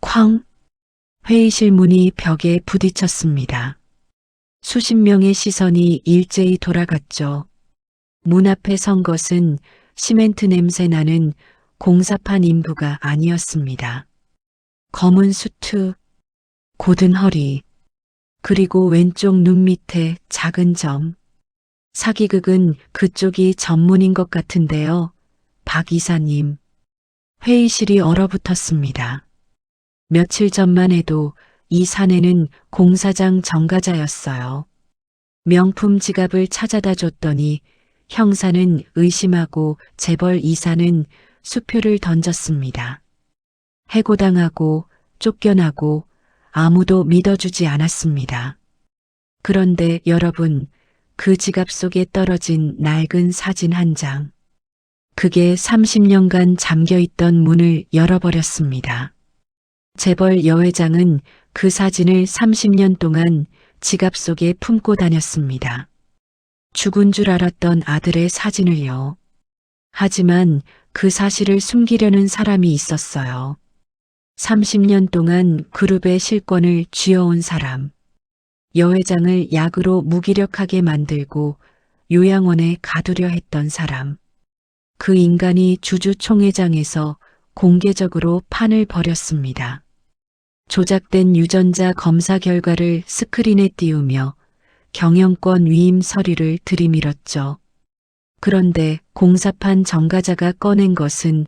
쾅! 회의실 문이 벽에 부딪혔습니다. 수십 명의 시선이 일제히 돌아갔죠. 문 앞에 선 것은 시멘트 냄새 나는 공사판 인부가 아니었습니다. 검은 수트, 곧은 허리, 그리고 왼쪽 눈 밑에 작은 점. 사기극은 그쪽이 전문인 것 같은데요. 박 이사님. 회의실이 얼어붙었습니다. 며칠 전만 해도 이 사내는 공사장 정가자였어요. 명품 지갑을 찾아다 줬더니 형사는 의심하고 재벌 이사는 수표를 던졌습니다. 해고당하고 쫓겨나고 아무도 믿어주지 않았습니다. 그런데 여러분, 그 지갑 속에 떨어진 낡은 사진 한 장. 그게 30년간 잠겨있던 문을 열어버렸습니다. 재벌 여회장은 그 사진을 30년 동안 지갑 속에 품고 다녔습니다. 죽은 줄 알았던 아들의 사진을요. 하지만 그 사실을 숨기려는 사람이 있었어요. 30년 동안 그룹의 실권을 쥐어온 사람. 여회장을 약으로 무기력하게 만들고 요양원에 가두려 했던 사람. 그 인간이 주주총회장에서 공개적으로 판을 벌였습니다. 조작된 유전자 검사 결과를 스크린에 띄우며 경영권 위임 서류를 들이밀었죠. 그런데 공사판 정가자가 꺼낸 것은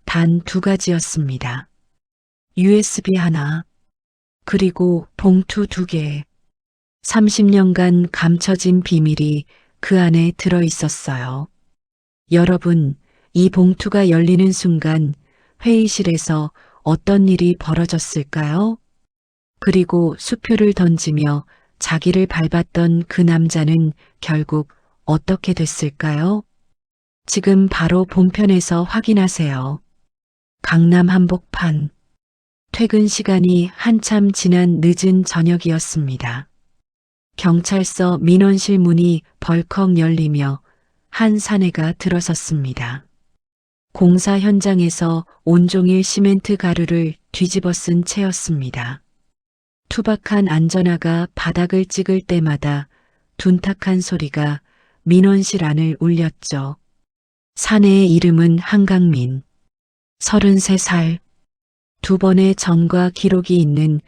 단 2가지였습니다. USB 하나, 그리고 봉투 2개. 30년간 감춰진 비밀이 그 안에 들어 있었어요. 여러분, 이 봉투가 열리는 순간 회의실에서 어떤 일이 벌어졌을까요? 그리고 수표를 던지며 자기를 밟았던 그 남자는 결국 어떻게 됐을까요? 지금 바로 본편에서 확인하세요. 강남 한복판. 퇴근 시간이 한참 지난 늦은 저녁이었습니다. 경찰서 민원실 문이 벌컥 열리며 한 사내가 들어섰습니다. 공사 현장에서 온종일 시멘트 가루를 뒤집어 쓴 채였습니다. 투박한 안전화가 바닥을 찍을 때마다 둔탁한 소리가 민원실 안을 울렸죠. 사내의 이름은 한강민. 33살. 2번의 전과 기록이 있는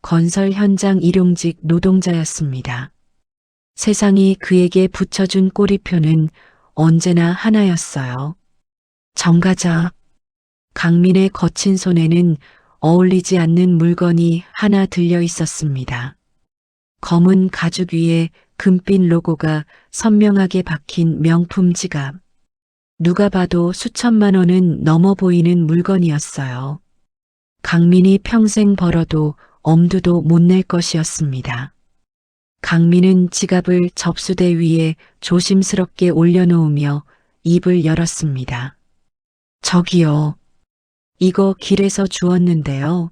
건설 현장 일용직 노동자였습니다. 세상이 그에게 붙여준 꼬리표는 언제나 하나였어요. 정가자. 강민의 거친 손에는 어울리지 않는 물건이 하나 들려 있었습니다. 검은 가죽 위에 금빛 로고가 선명하게 박힌 명품 지갑. 누가 봐도 수천만 원은 넘어 보이는 물건이었어요. 강민이 평생 벌어도 엄두도 못 낼 것이었습니다. 강민은 지갑을 접수대 위에 조심스럽게 올려놓으며 입을 열었습니다. 저기요. 이거 길에서 주웠는데요.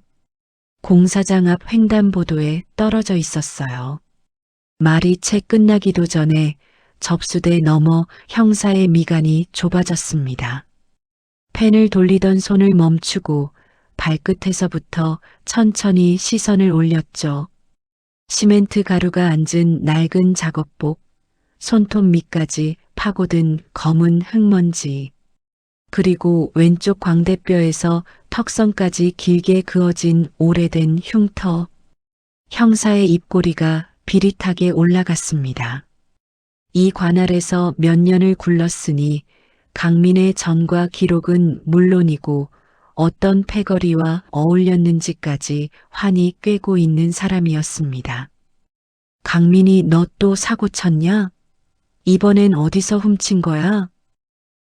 공사장 앞 횡단보도에 떨어져 있었어요. 말이 채 끝나기도 전에 접수대 너머 형사의 미간이 좁아졌습니다. 펜을 돌리던 손을 멈추고 발끝에서부터 천천히 시선을 올렸죠. 시멘트 가루가 앉은 낡은 작업복, 손톱 밑까지 파고든 검은 흙먼지, 그리고 왼쪽 광대뼈에서 턱선까지 길게 그어진 오래된 흉터. 형사의 입꼬리가 비릿하게 올라갔습니다. 이 관할에서 몇 년을 굴렀으니 강민의 전과 기록은 물론이고 어떤 패거리와 어울렸는지까지 환히 꿰고 있는 사람이었습니다. 강민이 너 또 사고 쳤냐? 이번엔 어디서 훔친 거야?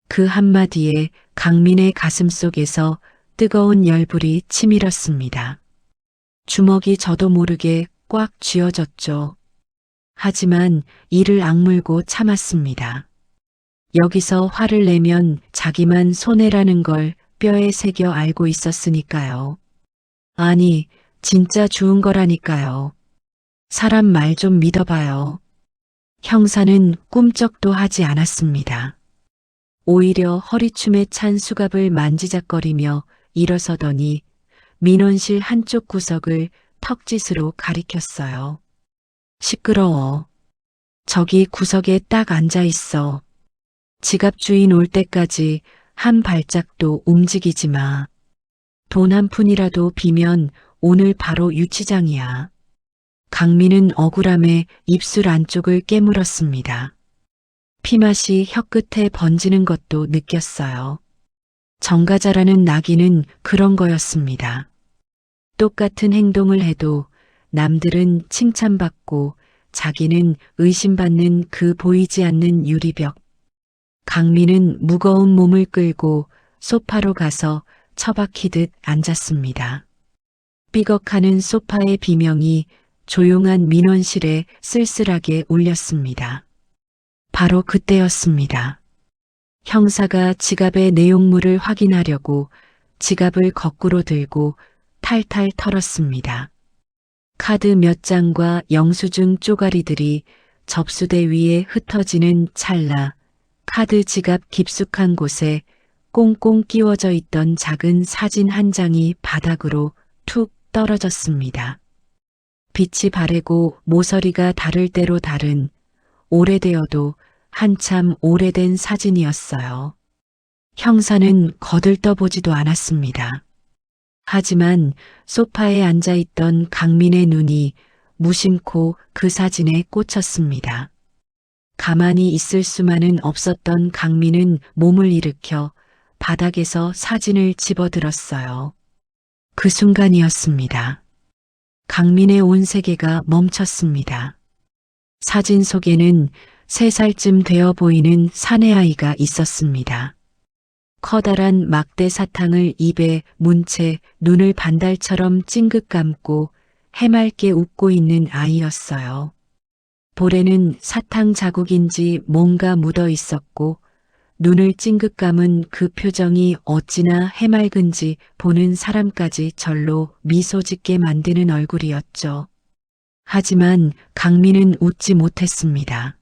그 한마디에 강민의 가슴 속에서 뜨거운 열불이 치밀었습니다. 주먹이 저도 모르게 꽉 쥐어졌죠. 하지만 이를 악물고 참았습니다. 여기서 화를 내면 자기만 손해라는 걸 뼈에 새겨 알고 있었으니까요. 아니, 진짜 주운 거라니까요. 사람 말 좀 믿어봐요. 형사는 꿈쩍도 하지 않았습니다. 오히려 허리춤에 찬 수갑을 만지작거리며 일어서더니 민원실 한쪽 구석을 턱짓으로 가리켰어요. 시끄러워. 저기 구석에 딱 앉아 있어. 지갑 주인 올 때까지 한 발짝도 움직이지 마. 돈 한 푼이라도 비면 오늘 바로 유치장이야. 강민은 억울함에 입술 안쪽을 깨물었습니다. 피맛이 혀끝에 번지는 것도 느꼈어요. 정가자라는 낙인은 그런 거였습니다. 똑같은 행동을 해도 남들은 칭찬받고 자기는 의심받는 그 보이지 않는 유리벽. 강민은 무거운 몸을 끌고 소파로 가서 처박히듯 앉았습니다. 삐걱하는 소파의 비명이 조용한 민원실에 쓸쓸하게 울렸습니다. 바로 그때였습니다. 형사가 지갑의 내용물을 확인하려고 지갑을 거꾸로 들고 탈탈 털었습니다. 카드 몇 장과 영수증 쪼가리들이 접수대 위에 흩어지는 찰나 카드 지갑 깊숙한 곳에 꽁꽁 끼워져 있던 작은 사진 한 장이 바닥으로 툭 떨어졌습니다. 빛이 바래고 모서리가 다를 대로 다른 오래되어도 한참 오래된 사진이었어요. 형사는 거들떠보지도 않았습니다. 하지만 소파에 앉아있던 강민의 눈이 무심코 그 사진에 꽂혔습니다. 가만히 있을 수만은 없었던 강민은 몸을 일으켜 바닥에서 사진을 집어들었어요. 그 순간이었습니다. 강민의 온 세계가 멈췄습니다. 사진 속에는 3살쯤 되어 보이는 사내아이가 있었습니다. 커다란 막대 사탕을 입에 문 채 눈을 반달처럼 찡긋 감고 해맑게 웃고 있는 아이였어요. 볼에는 사탕 자국인지 뭔가 묻어 있었고 눈을 찡긋 감은 그 표정이 어찌나 해맑은지 보는 사람까지 절로 미소 짓게 만드는 얼굴이었죠. 하지만 강민은 웃지 못했습니다.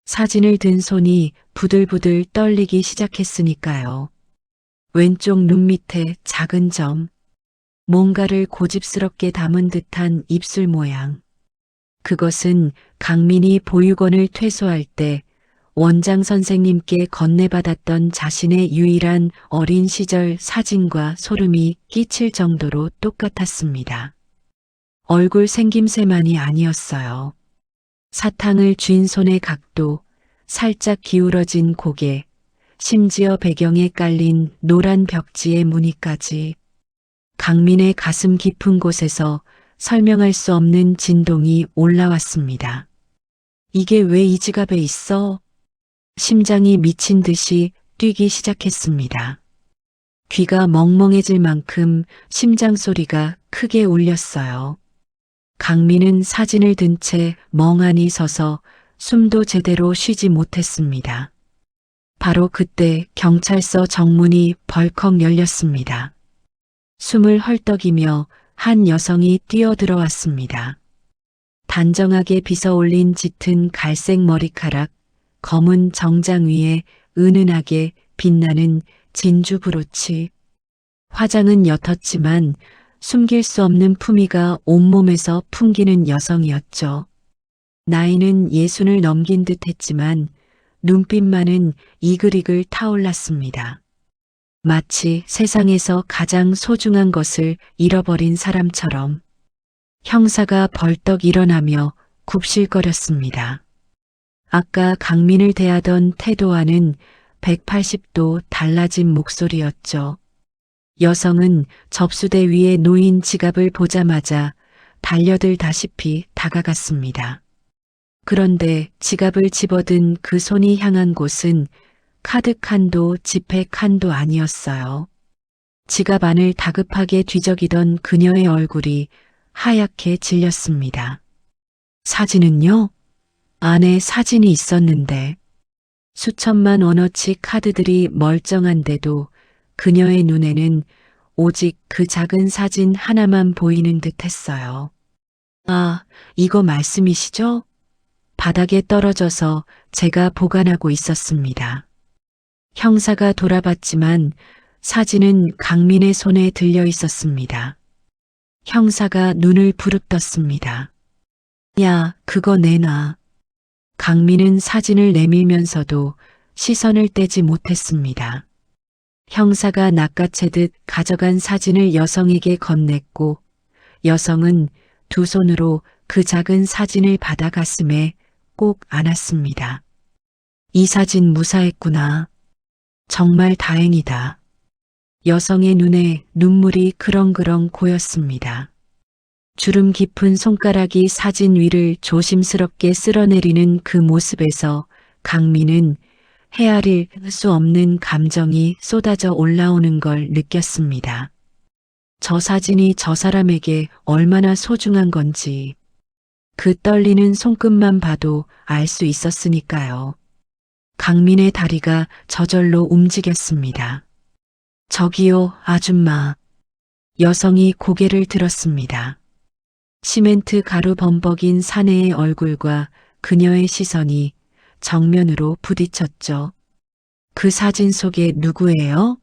사진을 든 손이 부들부들 떨리기 시작했으니까요. 왼쪽 눈 밑에 작은 점, 뭔가를 고집스럽게 담은 듯한 입술 모양. 그것은 강민이 보육원을 퇴소할 때 원장 선생님께 건네받았던 자신의 유일한 어린 시절 사진과 소름이 끼칠 정도로 똑같았습니다. 얼굴 생김새만이 아니었어요. 사탕을 쥔 손의 각도, 살짝 기울어진 고개, 심지어 배경에 깔린 노란 벽지의 무늬까지. 강민의 가슴 깊은 곳에서 설명할 수 없는 진동이 올라왔습니다. 이게 왜 이 지갑에 있어? 심장이 미친 듯이 뛰기 시작했습니다. 귀가 멍멍해질 만큼 심장 소리가 크게 울렸어요. 강민은 사진을 든 채 멍하니 서서 숨도 제대로 쉬지 못했습니다. 바로 그때 경찰서 정문이 벌컥 열렸습니다. 숨을 헐떡이며 한 여성이 뛰어들어왔습니다. 단정하게 빗어올린 짙은 갈색 머리카락, 검은 정장 위에 은은하게 빛나는 진주 브로치. 화장은 옅었지만 숨길 수 없는 품위가 온몸에서 풍기는 여성이었죠. 나이는 60을 넘긴 듯 했지만 눈빛만은 이글이글 타올랐습니다. 마치 세상에서 가장 소중한 것을 잃어버린 사람처럼. 형사가 벌떡 일어나며 굽실거렸습니다. 아까 강민을 대하던 태도와는 180도 달라진 목소리였죠. 여성은 접수대 위에 놓인 지갑을 보자마자 달려들다시피 다가갔습니다. 그런데 지갑을 집어든 그 손이 향한 곳은 카드 칸도 지폐 칸도 아니었어요. 지갑 안을 다급하게 뒤적이던 그녀의 얼굴이 하얗게 질렸습니다. 사진은요? 안에 사진이 있었는데 수천만 원어치 카드들이 멀쩡한데도 그녀의 눈에는 오직 그 작은 사진 하나만 보이는 듯 했어요. 아, 이거 말씀이시죠? 바닥에 떨어져서 제가 보관하고 있었습니다. 형사가 돌아봤지만 사진은 강민의 손에 들려 있었습니다. 형사가 눈을 부릅떴습니다. 야, 그거 내놔. 강민은 사진을 내밀면서도 시선을 떼지 못했습니다. 형사가 낚아채듯 가져간 사진을 여성에게 건넸고 여성은 두 손으로 그 작은 사진을 받아 가슴에 꼭 안았습니다. 이 사진 무사했구나. 정말 다행이다. 여성의 눈에 눈물이 그렁그렁 고였습니다. 주름 깊은 손가락이 사진 위를 조심스럽게 쓸어내리는 그 모습에서 강민은 헤아릴 수 없는 감정이 쏟아져 올라오는 걸 느꼈습니다. 저 사진이 저 사람에게 얼마나 소중한 건지 그 떨리는 손끝만 봐도 알 수 있었으니까요. 강민의 다리가 저절로 움직였습니다. 저기요, 아줌마. 여성이 고개를 들었습니다. 시멘트 가루 범벅인 사내의 얼굴과 그녀의 시선이 정면으로 부딪혔죠. 그 사진 속에 누구예요?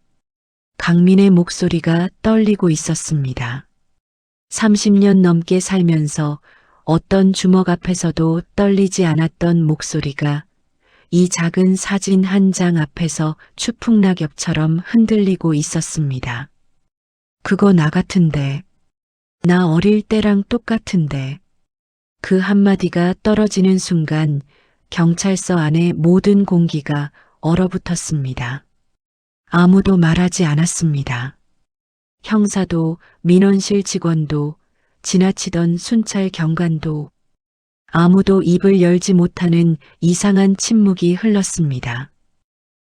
강민의 목소리가 떨리고 있었습니다. 30년 넘게 살면서 어떤 주먹 앞에서도 떨리지 않았던 목소리가 이 작은 사진 한 장 앞에서 추풍낙엽처럼 흔들리고 있었습니다. 그거 나 같은데. 나 어릴 때랑 똑같은데. 그 한마디가 떨어지는 순간 경찰서 안의 모든 공기가 얼어붙었습니다. 아무도 말하지 않았습니다. 형사도, 민원실 직원도, 지나치던 순찰 경관도 아무도 입을 열지 못하는 이상한 침묵이 흘렀습니다.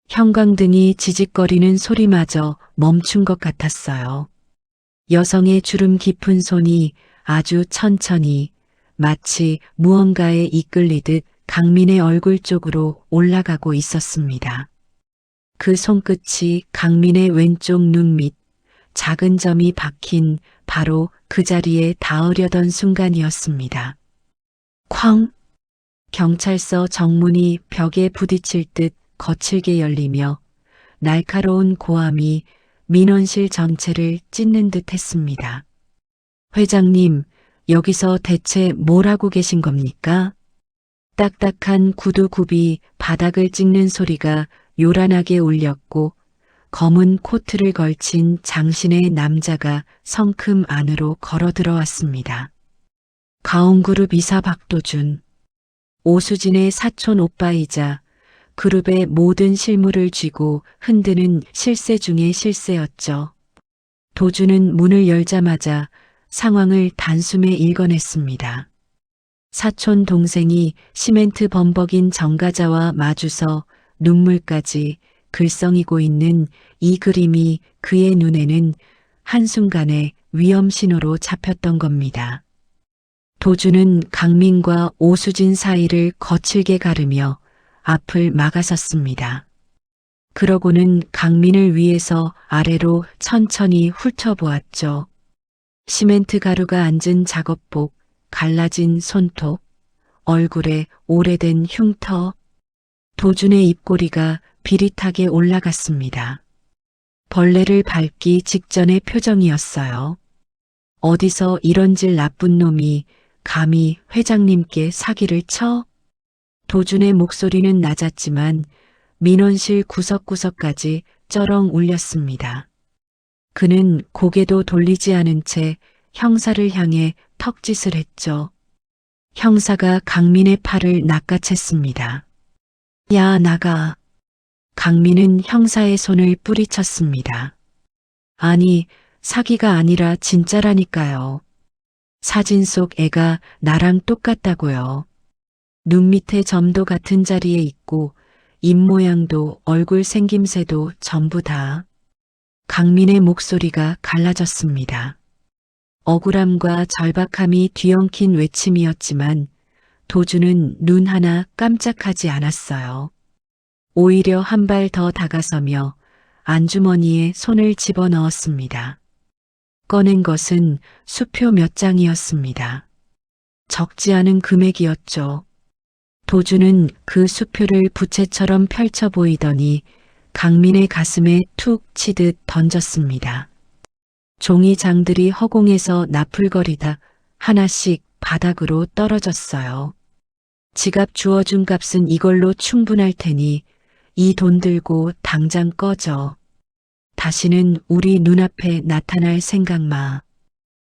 형광등이 지직거리는 소리마저 멈춘 것 같았어요. 여성의 주름 깊은 손이 아주 천천히 마치 무언가에 이끌리듯 강민의 얼굴 쪽으로 올라가고 있었습니다. 그 손끝이 강민의 왼쪽 눈 밑 작은 점이 박힌 바로 그 자리에 닿으려던 순간이었습니다. 쾅! 경찰서 정문이 벽에 부딪힐 듯 거칠게 열리며 날카로운 고함이 민원실 전체를 찢는 듯 했습니다. 회장님, 여기서 대체 뭘 하고 계신 겁니까? 딱딱한 구두굽이 바닥을 찍는 소리가 요란하게 울렸고 검은 코트를 걸친 장신의 남자가 성큼 안으로 걸어 들어왔습니다. 가온그룹 이사 박도준, 오수진의 사촌 오빠이자 그룹의 모든 실무를 쥐고 흔드는 실세 중의 실세였죠. 도준은 문을 열자마자 상황을 단숨에 읽어냈습니다. 사촌 동생이 시멘트 범벅인 정가자와 마주서 눈물까지 글썽이고 있는 이 그림이 그의 눈에는 한순간에 위험 신호로 잡혔던 겁니다. 도준은 강민과 오수진 사이를 거칠게 가르며 앞을 막아섰습니다. 그러고는 강민을 위에서 아래로 천천히 훑어보았죠. 시멘트 가루가 앉은 작업복, 갈라진 손톱, 얼굴에 오래된 흉터, 도준의 입꼬리가 비릿하게 올라갔습니다. 벌레를 밟기 직전의 표정이었어요. 어디서 이런 질 나쁜 놈이 감히 회장님께 사기를 쳐? 도준의 목소리는 낮았지만 민원실 구석구석까지 쩌렁 울렸습니다. 그는 고개도 돌리지 않은 채 형사를 향해 턱짓을 했죠. 형사가 강민의 팔을 낚아챘습니다. 야, 나가. 강민은 형사의 손을 뿌리쳤습니다. 아니, 사기가 아니라 진짜라니까요. 사진 속 애가 나랑 똑같다고요. 눈 밑에 점도 같은 자리에 있고 입 모양도 얼굴 생김새도 전부 다. 강민의 목소리가 갈라졌습니다. 억울함과 절박함이 뒤엉킨 외침이었지만 도준은 눈 하나 깜짝하지 않았어요. 오히려 한 발 더 다가서며 안주머니에 손을 집어넣었습니다. 꺼낸 것은 수표 몇 장이었습니다. 적지 않은 금액이었죠. 도준은 그 수표를 부채처럼 펼쳐 보이더니 강민의 가슴에 툭 치듯 던졌습니다. 종이장들이 허공에서 나풀거리다 하나씩 바닥으로 떨어졌어요. 지갑 주워준 값은 이걸로 충분할 테니 이 돈 들고 당장 꺼져. 다시는 우리 눈앞에 나타날 생각 마.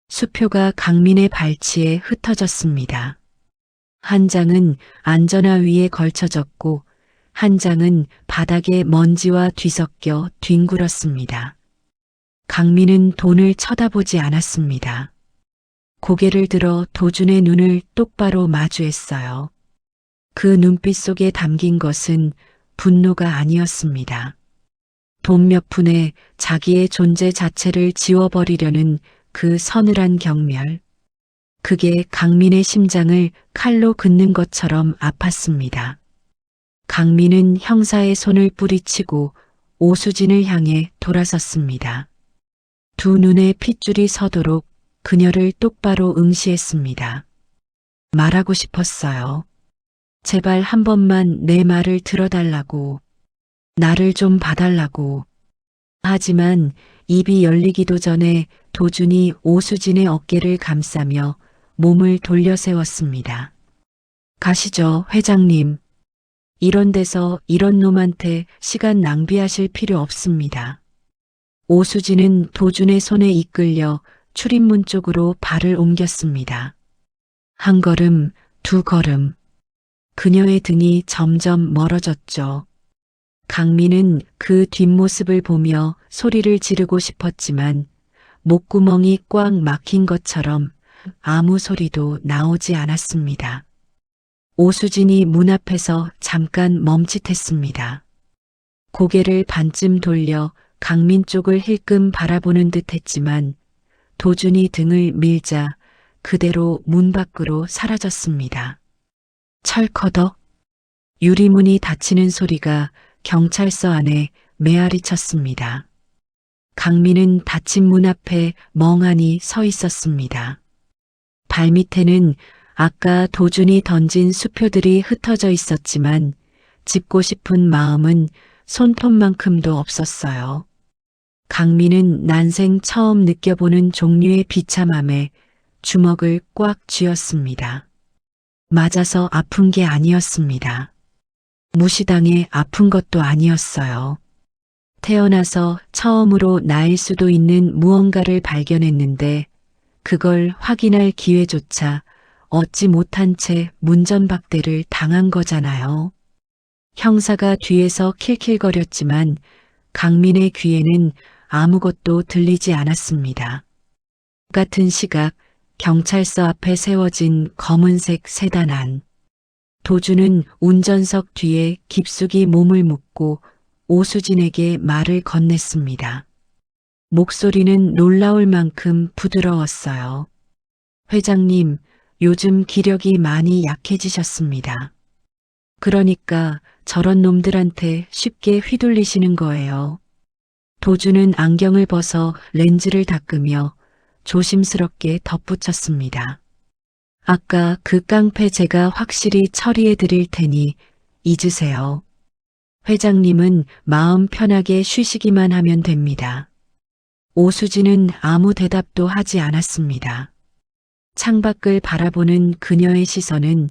수표가 강민의 발치에 흩어졌습니다. 한 장은 안전화 위에 걸쳐졌고 한 장은 바닥에 먼지와 뒤섞여 뒹굴었습니다. 강민은 돈을 쳐다보지 않았습니다. 고개를 들어 도준의 눈을 똑바로 마주했어요. 그 눈빛 속에 담긴 것은 분노가 아니었습니다. 돈 몇 푼에 자기의 존재 자체를 지워버리려는 그 서늘한 경멸. 그게 강민의 심장을 칼로 긋는 것처럼 아팠습니다. 강민은 형사의 손을 뿌리치고 오수진을 향해 돌아섰습니다. 두 눈에 핏줄이 서도록 그녀를 똑바로 응시했습니다. 말하고 싶었어요. 제발 한 번만 내 말을 들어달라고. 나를 좀 봐달라고. 하지만 입이 열리기도 전에 도준이 오수진의 어깨를 감싸며 몸을 돌려 세웠습니다. 가시죠, 회장님. 이런 데서 이런 놈한테 시간 낭비하실 필요 없습니다. 오수진은 도준의 손에 이끌려 출입문 쪽으로 발을 옮겼습니다. 한 걸음, 두 걸음. 그녀의 등이 점점 멀어졌죠. 강민은 그 뒷모습을 보며 소리를 지르고 싶었지만 목구멍이 꽉 막힌 것처럼 아무 소리도 나오지 않았습니다. 오수진이 문 앞에서 잠깐 멈칫했습니다. 고개를 반쯤 돌려 강민 쪽을 힐끔 바라보는 듯 했지만 도준이 등을 밀자 그대로 문 밖으로 사라졌습니다. 철커덕 유리문이 닫히는 소리가 경찰서 안에 메아리 쳤습니다. 강민은 닫힌 문 앞에 멍하니 서 있었습니다. 발밑에는 아까 도준이 던진 수표들이 흩어져 있었지만 짚고 싶은 마음은 손톱만큼도 없었어요. 강민은 난생 처음 느껴보는 종류의 비참함에 주먹을 꽉 쥐었습니다. 맞아서 아픈 게 아니었습니다. 무시당해 아픈 것도 아니었어요. 태어나서 처음으로 나일 수도 있는 무언가를 발견했는데 그걸 확인할 기회조차 얻지 못한 채 문전박대를 당한 거잖아요. 형사가 뒤에서 킬킬거렸지만 강민의 귀에는 아무것도 들리지 않았습니다. 같은 시각 경찰서 앞에 세워진 검은색 세단 안. 도준은 운전석 뒤에 깊숙이 몸을 묻고 오수진에게 말을 건넸습니다. 목소리는 놀라울 만큼 부드러웠어요. 회장님, 요즘 기력이 많이 약해지셨습니다. 그러니까 저런 놈들한테 쉽게 휘둘리시는 거예요. 도준은 안경을 벗어 렌즈를 닦으며 조심스럽게 덧붙였습니다. 아까 그 깡패 제가 확실히 처리해 드릴 테니 잊으세요. 회장님은 마음 편하게 쉬시기만 하면 됩니다. 오수진은 아무 대답도 하지 않았습니다. 창밖을 바라보는 그녀의 시선은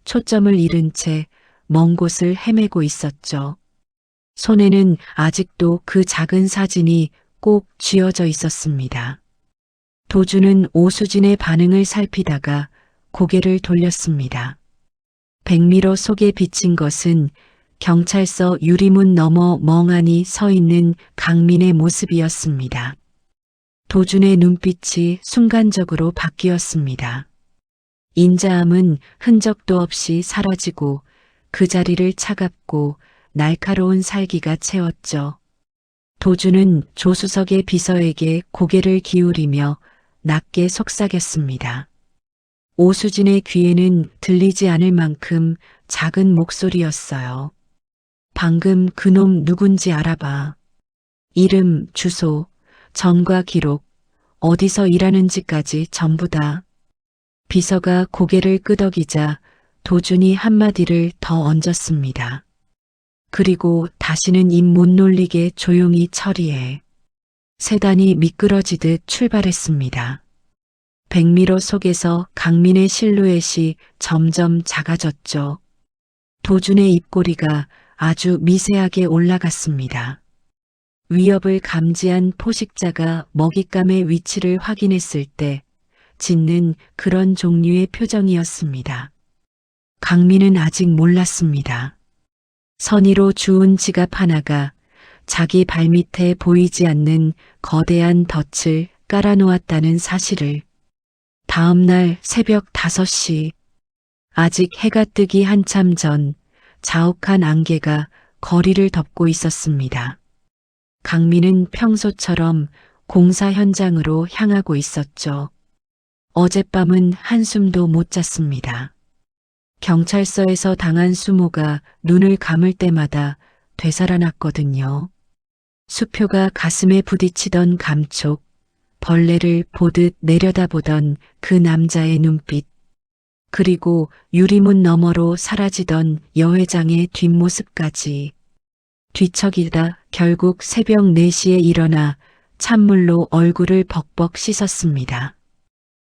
초점을 잃은 채 먼 곳을 헤매고 있었죠. 손에는 아직도 그 작은 사진이 꼭 쥐어져 있었습니다. 도준은 오수진의 반응을 살피다가 고개를 돌렸습니다. 백미러 속에 비친 것은 경찰서 유리문 너머 멍하니 서 있는 강민의 모습이었습니다. 도준의 눈빛이 순간적으로 바뀌었습니다. 인자함은 흔적도 없이 사라지고 그 자리를 차갑고 날카로운 살기가 채웠죠. 도준은 조수석의 비서에게 고개를 기울이며 낮게 속삭였습니다. 오수진의 귀에는 들리지 않을 만큼 작은 목소리였어요. 방금 그놈 누군지 알아봐. 이름, 주소, 전과 기록, 어디서 일하는지까지 전부 다. 비서가 고개를 끄덕이자 도준이 한마디를 더 얹었습니다. 그리고 다시는 입 못 놀리게 조용히 처리해. 세단이 미끄러지듯 출발했습니다. 백미러 속에서 강민의 실루엣이 점점 작아졌죠. 도준의 입꼬리가 아주 미세하게 올라갔습니다. 위협을 감지한 포식자가 먹잇감의 위치를 확인했을 때 짓는 그런 종류의 표정이었습니다. 강민은 아직 몰랐습니다. 선의로 주운 지갑 하나가 자기 발밑에 보이지 않는 거대한 덫을 깔아놓았다는 사실을. 다음 날 새벽 5시, 아직 해가 뜨기 한참 전 자욱한 안개가 거리를 덮고 있었습니다. 강민은 평소처럼 공사 현장으로 향하고 있었죠. 어젯밤은 한숨도 못 잤습니다. 경찰서에서 당한 수모가 눈을 감을 때마다 되살아났거든요. 수표가 가슴에 부딪히던 감촉, 벌레를 보듯 내려다보던 그 남자의 눈빛, 그리고 유리문 너머로 사라지던 여회장의 뒷모습까지. 뒤척이다 결국 새벽 4시에 일어나 찬물로 얼굴을 벅벅 씻었습니다.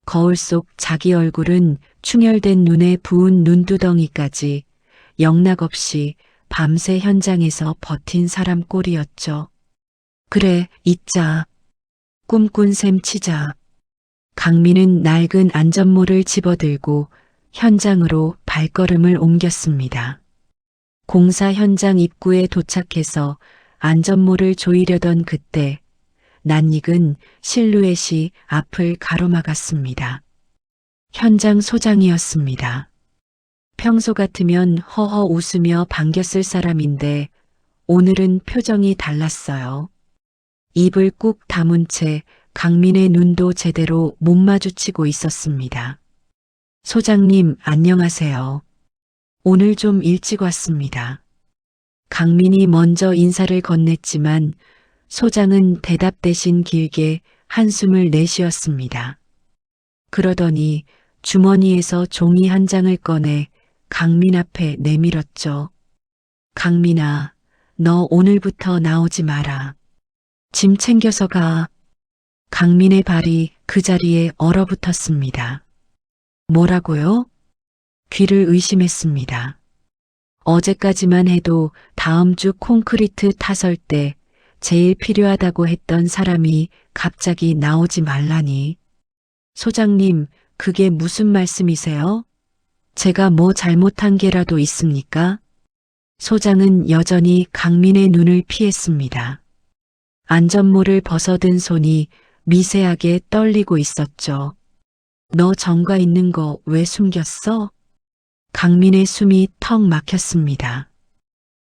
거울 속 자기 얼굴은 충혈된 눈에 부은 눈두덩이까지 영락없이 밤새 현장에서 버틴 사람 꼴이었죠. 그래, 잊자. 꿈꾼 셈 치자. 강민은 낡은 안전모를 집어들고 현장으로 발걸음을 옮겼습니다. 공사 현장 입구에 도착해서 안전모를 조이려던 그때 낯익은 실루엣이 앞을 가로막았습니다. 현장 소장이었습니다. 평소 같으면 허허 웃으며 반겼을 사람인데 오늘은 표정이 달랐어요. 입을 꾹 다문 채 강민의 눈도 제대로 못 마주치고 있었습니다. 소장님, 안녕하세요. 오늘 좀 일찍 왔습니다. 강민이 먼저 인사를 건넸지만 소장은 대답 대신 길게 한숨을 내쉬었습니다. 그러더니 주머니에서 종이 한 장을 꺼내 강민 앞에 내밀었죠. 강민아, 너 오늘부터 나오지 마라. 짐 챙겨서 가. 강민의 발이 그 자리에 얼어붙었습니다. 뭐라고요? 귀를 의심했습니다. 어제까지만 해도 다음 주 콘크리트 타설 때 제일 필요하다고 했던 사람이 갑자기 나오지 말라니. 소장님, 그게 무슨 말씀이세요? 제가 뭐 잘못한 게라도 있습니까? 소장은 여전히 강민의 눈을 피했습니다. 안전모를 벗어든 손이 미세하게 떨리고 있었죠. 너 전과 있는 거 왜 숨겼어? 강민의 숨이 턱 막혔습니다.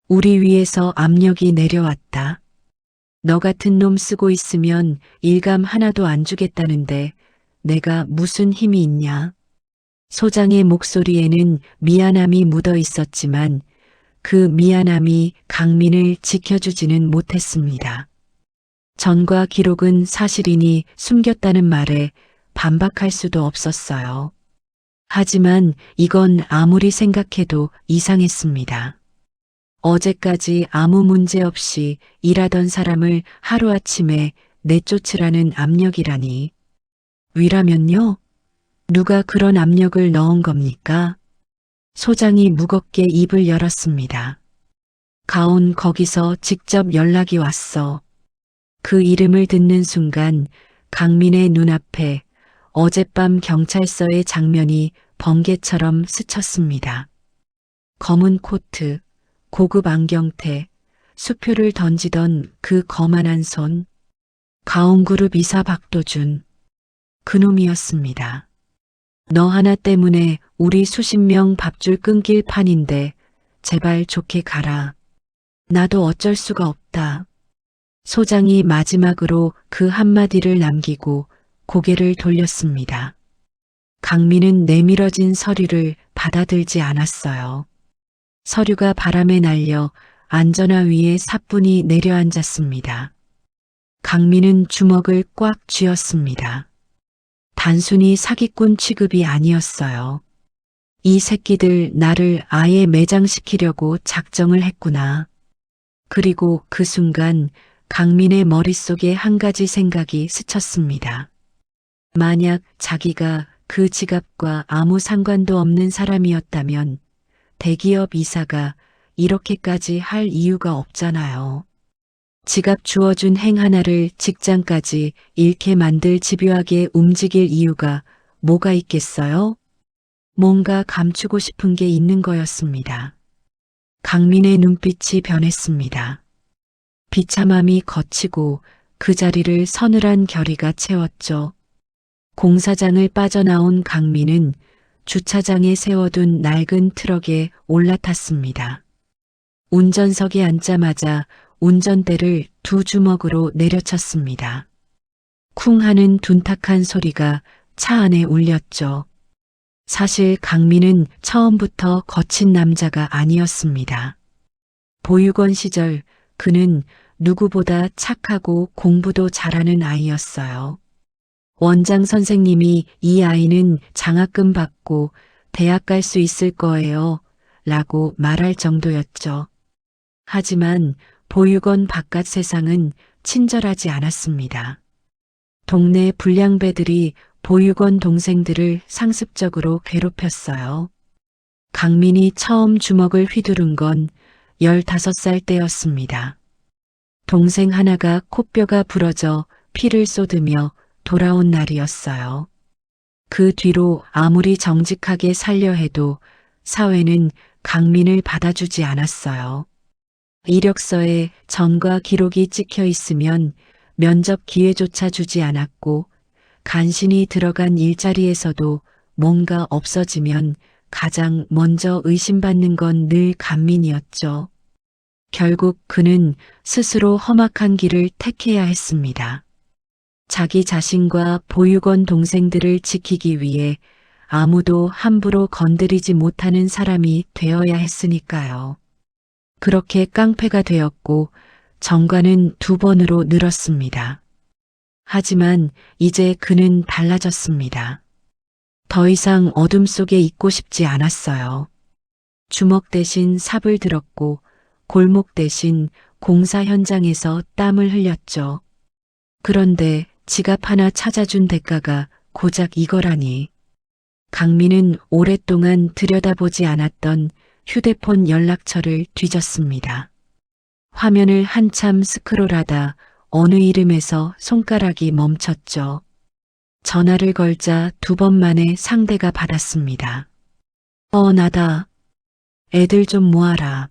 우리 위에서 압력이 내려왔다. 너 같은 놈 쓰고 있으면 일감 하나도 안 주겠다는데 내가 무슨 힘이 있냐? 소장의 목소리에는 미안함이 묻어 있었지만 그 미안함이 강민을 지켜주지는 못했습니다. 전과 기록은 사실이니 숨겼다는 말에 반박할 수도 없었어요. 하지만 이건 아무리 생각해도 이상했습니다. 어제까지 아무 문제 없이 일하던 사람을 하루아침에 내쫓으라는 압력이라니. 위라면요? 누가 그런 압력을 넣은 겁니까? 소장이 무겁게 입을 열었습니다. 가온 거기서 직접 연락이 왔어. 그 이름을 듣는 순간 강민의 눈앞에 어젯밤 경찰서의 장면이 번개처럼 스쳤습니다. 검은 코트, 고급 안경테, 수표를 던지던 그 거만한 손, 가온그룹 이사 박도준, 그놈이었습니다. 너 하나 때문에 우리 수십 명 밥줄 끊길 판인데 제발 좋게 가라. 나도 어쩔 수가 없다. 소장이 마지막으로 그 한마디를 남기고 고개를 돌렸습니다. 강민은 내밀어진 서류를 받아들지 않았어요. 서류가 바람에 날려 안전화 위에 사뿐히 내려앉았습니다. 강민은 주먹을 꽉 쥐었습니다. 단순히 사기꾼 취급이 아니었어요. 이 새끼들 나를 아예 매장시키려고 작정을 했구나. 그리고 그 순간 강민의 머릿속에 한 가지 생각이 스쳤습니다. 만약 자기가 그 지갑과 아무 상관도 없는 사람이었다면 대기업 이사가 이렇게까지 할 이유가 없잖아요. 지갑 주워준 행 하나를 직장까지 잃게 만들 집요하게 움직일 이유가 뭐가 있겠어요? 뭔가 감추고 싶은 게 있는 거였습니다. 강민의 눈빛이 변했습니다. 비참함이 걷히고 그 자리를 서늘한 결의가 채웠죠. 공사장을 빠져나온 강민은 주차장에 세워둔 낡은 트럭에 올라탔습니다. 운전석에 앉자마자 운전대를 두 주먹으로 내려쳤습니다. 쿵 하는 둔탁한 소리가 차 안에 울렸죠. 사실 강민은 처음부터 거친 남자가 아니었습니다. 보육원 시절 그는 누구보다 착하고 공부도 잘하는 아이였어요. 원장 선생님이 이 아이는 장학금 받고 대학 갈 수 있을 거예요 라고 말할 정도였죠. 하지만 보육원 바깥 세상은 친절하지 않았습니다. 동네 불량배들이 보육원 동생들을 상습적으로 괴롭혔어요. 강민이 처음 주먹을 휘두른 건 15살 때였습니다. 동생 하나가 코뼈가 부러져 피를 쏟으며 돌아온 날이었어요. 그 뒤로 아무리 정직하게 살려 해도 사회는 강민을 받아주지 않았어요. 이력서에 전과 기록이 찍혀 있으면 면접 기회조차 주지 않았고 간신히 들어간 일자리에서도 뭔가 없어지면 가장 먼저 의심받는 건 늘 강민이었죠. 결국 그는 스스로 험악한 길을 택해야 했습니다. 자기 자신과 보육원 동생들을 지키기 위해 아무도 함부로 건드리지 못하는 사람이 되어야 했으니까요. 그렇게 깡패가 되었고 정과는 2번으로 늘었습니다. 하지만 이제 그는 달라졌습니다. 더 이상 어둠 속에 있고 싶지 않았어요. 주먹 대신 삽을 들었고 골목 대신 공사 현장에서 땀을 흘렸죠. 그런데 지갑 하나 찾아준 대가가 고작 이거라니. 강민은 오랫동안 들여다보지 않았던 휴대폰 연락처를 뒤졌습니다. 화면을 한참 스크롤하다 어느 이름에서 손가락이 멈췄죠. 전화를 걸자 2번 만에 상대가 받았습니다. 나다. 애들 좀 모아라.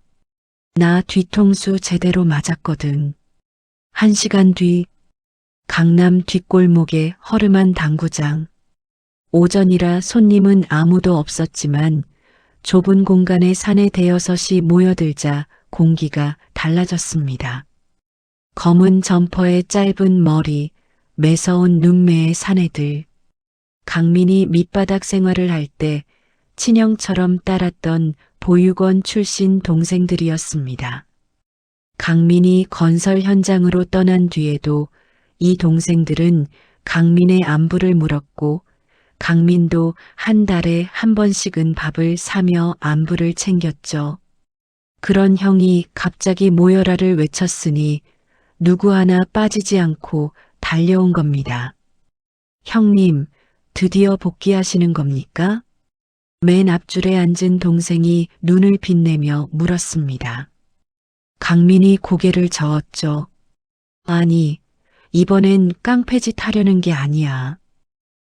나 뒤통수 제대로 맞았거든. 1시간 뒤 강남 뒷골목의 허름한 당구장. 오전이라 손님은 아무도 없었지만 좁은 공간에 사내 대여섯이 모여들자 공기가 달라졌습니다. 검은 점퍼에 짧은 머리, 매서운 눈매의 사내들. 강민이 밑바닥 생활을 할 때 친형처럼 따랐던 보육원 출신 동생들이었습니다. 강민이 건설 현장으로 떠난 뒤에도 이 동생들은 강민의 안부를 물었고 강민도 한 달에 한 번씩은 밥을 사며 안부를 챙겼죠. 그런 형이 갑자기 모여라를 외쳤으니 누구 하나 빠지지 않고 달려온 겁니다. 형님, 드디어 복귀하시는 겁니까? 맨 앞줄에 앉은 동생이 눈을 빛내며 물었습니다. 강민이 고개를 저었죠. 아니, 이번엔 깡패짓 하려는 게 아니야.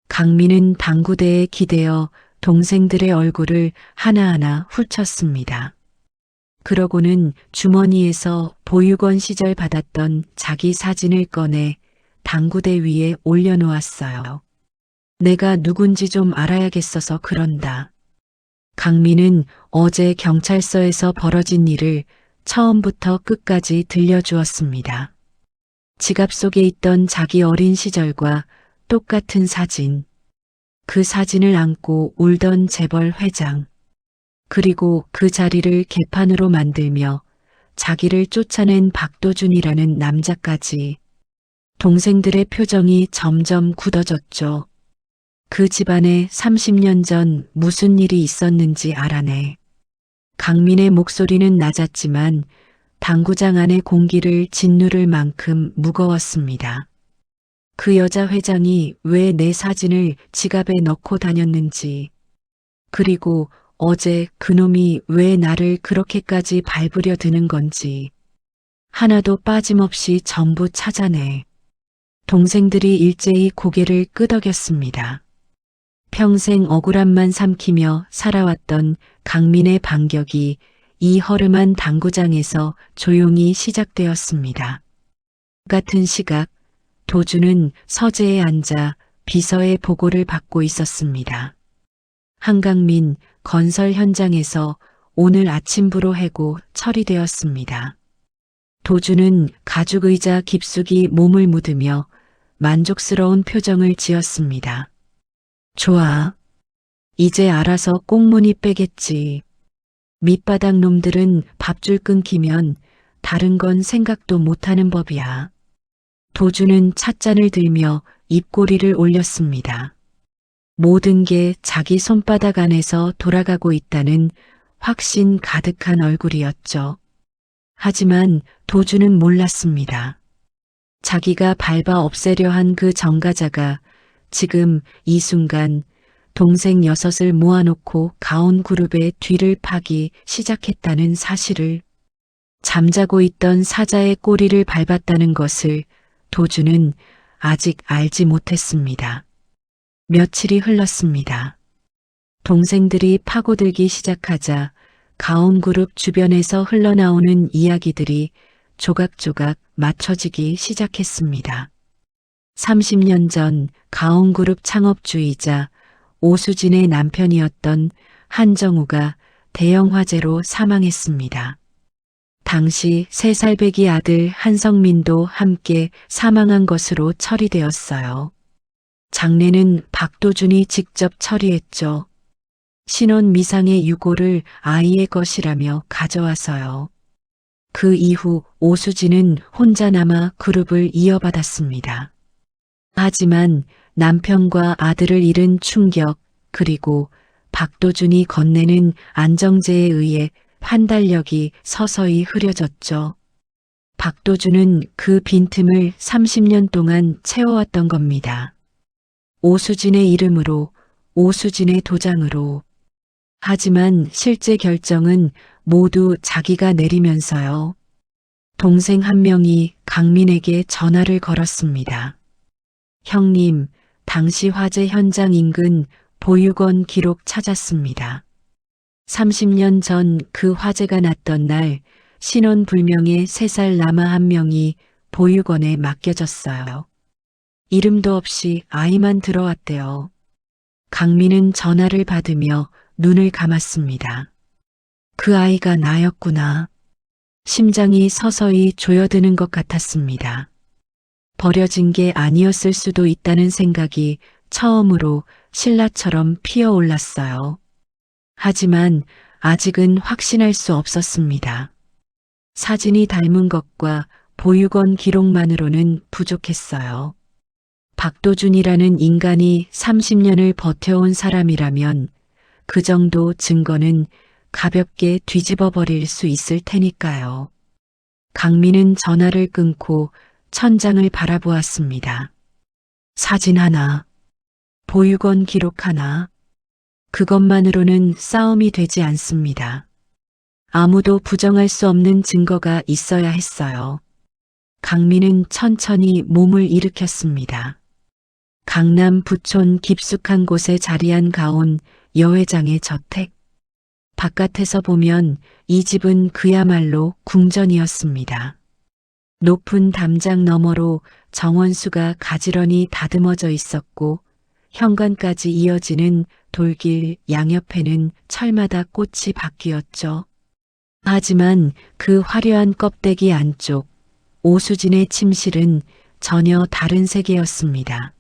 강민은 당구대에 기대어 동생들의 얼굴을 하나하나 훑쳤습니다. 그러고는 주머니에서 보육원 시절 받았던 자기 사진을 꺼내 당구대 위에 올려놓았어요. 내가 누군지 좀 알아야겠어서 그런다. 강민은 어제 경찰서에서 벌어진 일을 처음부터 끝까지 들려주었습니다. 지갑 속에 있던 자기 어린 시절과 똑같은 사진, 그 사진을 안고 울던 재벌 회장, 그리고 그 자리를 개판으로 만들며 자기를 쫓아낸 박도준이라는 남자까지. 동생들의 표정이 점점 굳어졌죠. 그 집안에 30년 전 무슨 일이 있었는지 알아내. 강민의 목소리는 낮았지만 당구장 안의 공기를 짓누를 만큼 무거웠습니다. 그 여자 회장이 왜 내 사진을 지갑에 넣고 다녔는지, 그리고 어제 그놈이 왜 나를 그렇게까지 밟으려 드는 건지, 하나도 빠짐없이 전부 찾아내. 동생들이 일제히 고개를 끄덕였습니다. 평생 억울함만 삼키며 살아왔던 강민의 반격이 이 허름한 당구장에서 조용히 시작되었습니다. 같은 시각, 도주는 서재에 앉아 비서의 보고를 받고 있었습니다. 한강민 건설 현장에서 오늘 아침부로 해고 처리되었습니다. 도주는 가죽의자 깊숙이 몸을 묻으며 만족스러운 표정을 지었습니다. 좋아. 이제 알아서 꽁무니 빼겠지. 밑바닥 놈들은 밥줄 끊기면 다른 건 생각도 못하는 법이야. 도주는 찻잔을 들며 입꼬리를 올렸습니다. 모든 게 자기 손바닥 안에서 돌아가고 있다는 확신 가득한 얼굴이었죠. 하지만 도주는 몰랐습니다. 자기가 밟아 없애려 한 그 정가자가 지금 이 순간 동생 여섯을 모아놓고 가온 그룹의 뒤를 파기 시작했다는 사실을, 잠자고 있던 사자의 꼬리를 밟았다는 것을 도주는 아직 알지 못했습니다. 며칠이 흘렀습니다. 동생들이 파고들기 시작하자 가온그룹 주변에서 흘러나오는 이야기들이 조각조각 맞춰지기 시작했습니다. 30년 전 가온그룹 창업주이자 오수진의 남편이었던 한정우가 대형 화재로 사망했습니다. 당시 3살배기 아들 한성민도 함께 사망한 것으로 처리되었어요. 장례는 박도준이 직접 처리했죠. 신혼 미상의 유고를 아이의 것이라며 가져와서요. 그 이후 오수진은 혼자 남아 그룹을 이어받았습니다. 하지만 남편과 아들을 잃은 충격, 그리고 박도준이 건네는 안정제에 의해 판단력이 서서히 흐려졌죠. 박도준은 그 빈틈을 30년 동안 채워왔던 겁니다. 오수진의 이름으로, 오수진의 도장으로. 하지만 실제 결정은 모두 자기가 내리면서요. 동생 한 명이 강민에게 전화를 걸었습니다. 형님, 당시 화재 현장 인근 보육원 기록 찾았습니다. 30년 전 그 화재가 났던 날 신원불명의 3살 남아 한 명이 보육원에 맡겨졌어요. 이름도 없이 아이만 들어왔대요. 강민은 전화를 받으며 눈을 감았습니다. 그 아이가 나였구나. 심장이 서서히 조여드는 것 같았습니다. 버려진 게 아니었을 수도 있다는 생각이 처음으로 신라처럼 피어올랐어요. 하지만 아직은 확신할 수 없었습니다. 사진이 닮은 것과 보육원 기록만으로는 부족했어요. 박도준이라는 인간이 30년을 버텨온 사람이라면 그 정도 증거는 가볍게 뒤집어 버릴 수 있을 테니까요. 강민은 전화를 끊고 천장을 바라보았습니다. 사진 하나, 보육원 기록 하나, 그것만으로는 싸움이 되지 않습니다. 아무도 부정할 수 없는 증거가 있어야 했어요. 강민은 천천히 몸을 일으켰습니다. 강남 부촌 깊숙한 곳에 자리한 가온 여회장의 저택. 바깥에서 보면 이 집은 그야말로 궁전이었습니다. 높은 담장 너머로 정원수가 가지런히 다듬어져 있었고 현관까지 이어지는 돌길 양옆에는 철마다 꽃이 바뀌었죠. 하지만 그 화려한 껍데기 안쪽 오수진의 침실은 전혀 다른 세계였습니다.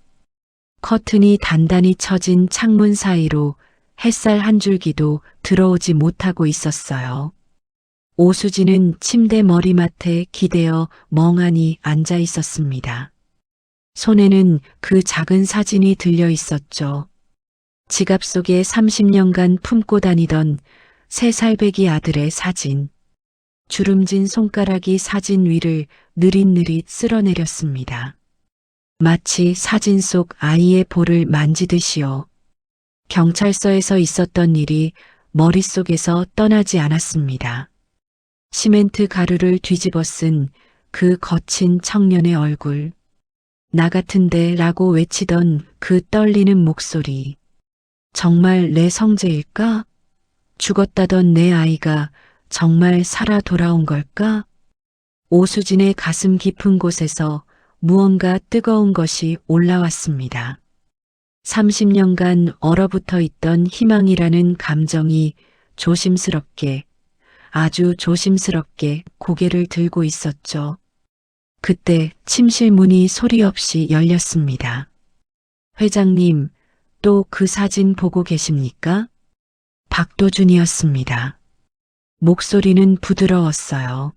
커튼이 단단히 쳐진 창문 사이로 햇살 한 줄기도 들어오지 못하고 있었어요. 오수진은 침대 머리맡에 기대어 멍하니 앉아 있었습니다. 손에는 그 작은 사진이 들려 있었죠. 지갑 속에 30년간 품고 다니던 3살배기 아들의 사진. 주름진 손가락이 사진 위를 느릿느릿 쓸어내렸습니다. 마치 사진 속 아이의 볼을 만지듯이요. 경찰서에서 있었던 일이 머릿속에서 떠나지 않았습니다. 시멘트 가루를 뒤집어 쓴 그 거친 청년의 얼굴. 나 같은데 라고 외치던 그 떨리는 목소리. 정말 내 성재일까? 죽었다던 내 아이가 정말 살아 돌아온 걸까? 오수진의 가슴 깊은 곳에서 무언가 뜨거운 것이 올라왔습니다. 30년간 얼어붙어 있던 희망이라는 감정이 조심스럽게, 아주 조심스럽게 고개를 들고 있었죠. 그때 침실 문이 소리 없이 열렸습니다. 회장님, 또 그 사진 보고 계십니까? 박도준이었습니다. 목소리는 부드러웠어요.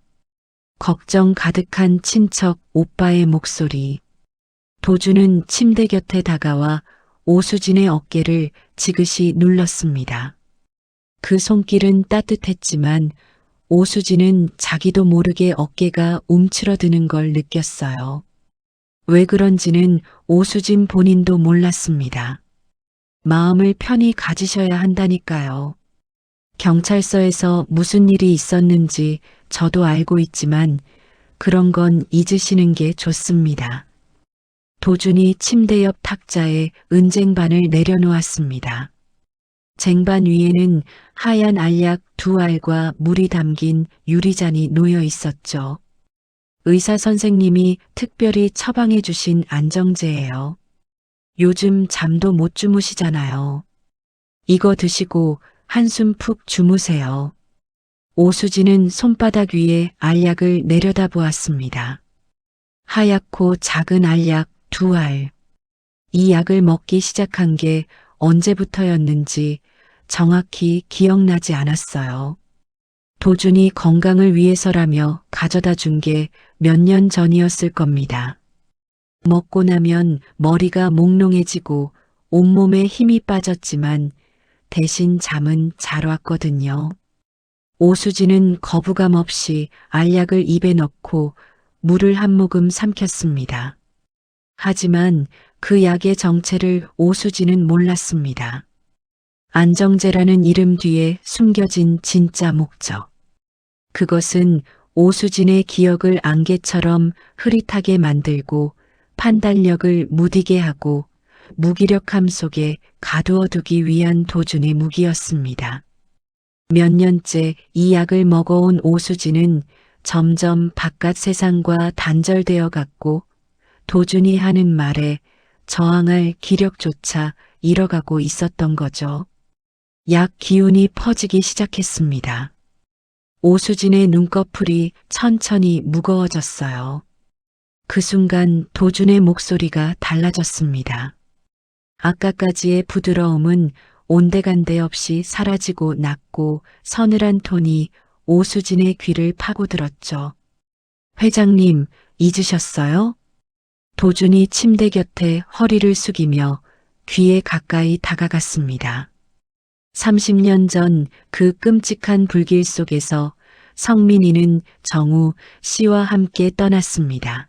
걱정 가득한 친척 오빠의 목소리. 도준은 침대 곁에 다가와 오수진의 어깨를 지그시 눌렀습니다. 그 손길은 따뜻했지만 오수진은 자기도 모르게 어깨가 움츠러드는 걸 느꼈어요. 왜 그런지는 오수진 본인도 몰랐습니다. 마음을 편히 가지셔야 한다니까요. 경찰서에서 무슨 일이 있었는지 저도 알고 있지만 그런 건 잊으시는 게 좋습니다. 도준이 침대 옆 탁자에 은쟁반을 내려놓았습니다. 쟁반 위에는 하얀 알약 2알과 물이 담긴 유리잔이 놓여 있었죠. 의사 선생님이 특별히 처방해 주신 안정제예요. 요즘 잠도 못 주무시잖아요. 이거 드시고 한숨 푹 주무세요. 오수진은 손바닥 위에 알약을 내려다보았습니다. 하얗고 작은 알약 2알. 이 약을 먹기 시작한 게 언제부터였는지 정확히 기억나지 않았어요. 도준이 건강을 위해서라며 가져다 준 게 몇 년 전이었을 겁니다. 먹고 나면 머리가 몽롱해지고 온몸에 힘이 빠졌지만 대신 잠은 잘 왔거든요. 오수진은 거부감 없이 알약을 입에 넣고 물을 한 모금 삼켰습니다. 하지만 그 약의 정체를 오수진은 몰랐습니다. 안정제라는 이름 뒤에 숨겨진 진짜 목적. 그것은 오수진의 기억을 안개처럼 흐릿하게 만들고 판단력을 무디게 하고 무기력함 속에 가두어두기 위한 도준의 무기였습니다. 몇 년째 이 약을 먹어온 오수진은 점점 바깥 세상과 단절되어 갔고 도준이 하는 말에 저항할 기력조차 잃어가고 있었던 거죠. 약 기운이 퍼지기 시작했습니다. 오수진의 눈꺼풀이 천천히 무거워졌어요. 그 순간 도준의 목소리가 달라졌습니다. 아까까지의 부드러움은 온데간데 없이 사라지고 낮고 서늘한 톤이 오수진의 귀를 파고들었죠. 회장님, 잊으셨어요? 도준이 침대 곁에 허리를 숙이며 귀에 가까이 다가갔습니다. 30년 전 그 끔찍한 불길 속에서 성민이는 정우 씨와 함께 떠났습니다.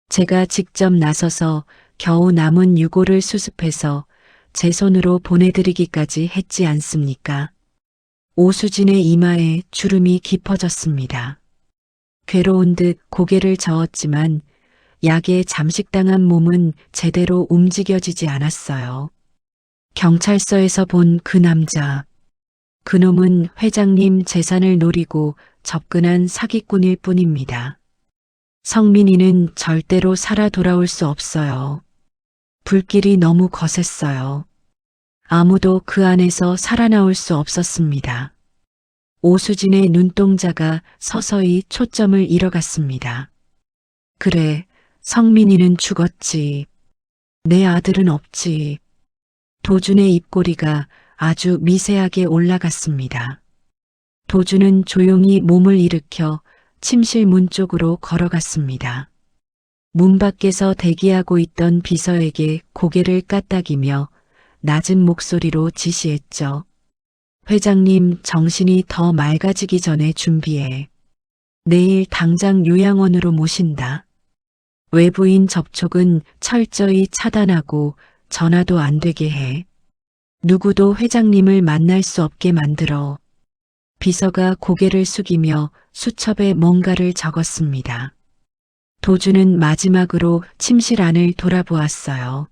제가 직접 나서서 겨우 남은 유골을 수습해서 제 손으로 보내드리기까지 했지 않습니까? 오수진의 이마에 주름이 깊어졌습니다. 괴로운 듯 고개를 저었지만 약에 잠식당한 몸은 제대로 움직여지지 않았어요. 경찰서에서 본 그 남자. 그놈은 회장님 재산을 노리고 접근한 사기꾼일 뿐입니다. 성민이는 절대로 살아 돌아올 수 없어요. 불길이 너무 거셌어요. 아무도 그 안에서 살아나올 수 없었습니다. 오수진의 눈동자가 서서히 초점을 잃어갔습니다. 그래, 성민이는 죽었지. 내 아들은 없지. 도준의 입꼬리가 아주 미세하게 올라갔습니다. 도준은 조용히 몸을 일으켜 침실 문 쪽으로 걸어갔습니다. 문 밖에서 대기하고 있던 비서에게 고개를 까딱이며 낮은 목소리로 지시했죠. 회장님 정신이 더 맑아지기 전에 준비해. 내일 당장 요양원으로 모신다. 외부인 접촉은 철저히 차단하고 전화도 안 되게 해. 누구도 회장님을 만날 수 없게 만들어. 비서가 고개를 숙이며 수첩에 뭔가를 적었습니다. 도주는 마지막으로 침실 안을 돌아보았어요.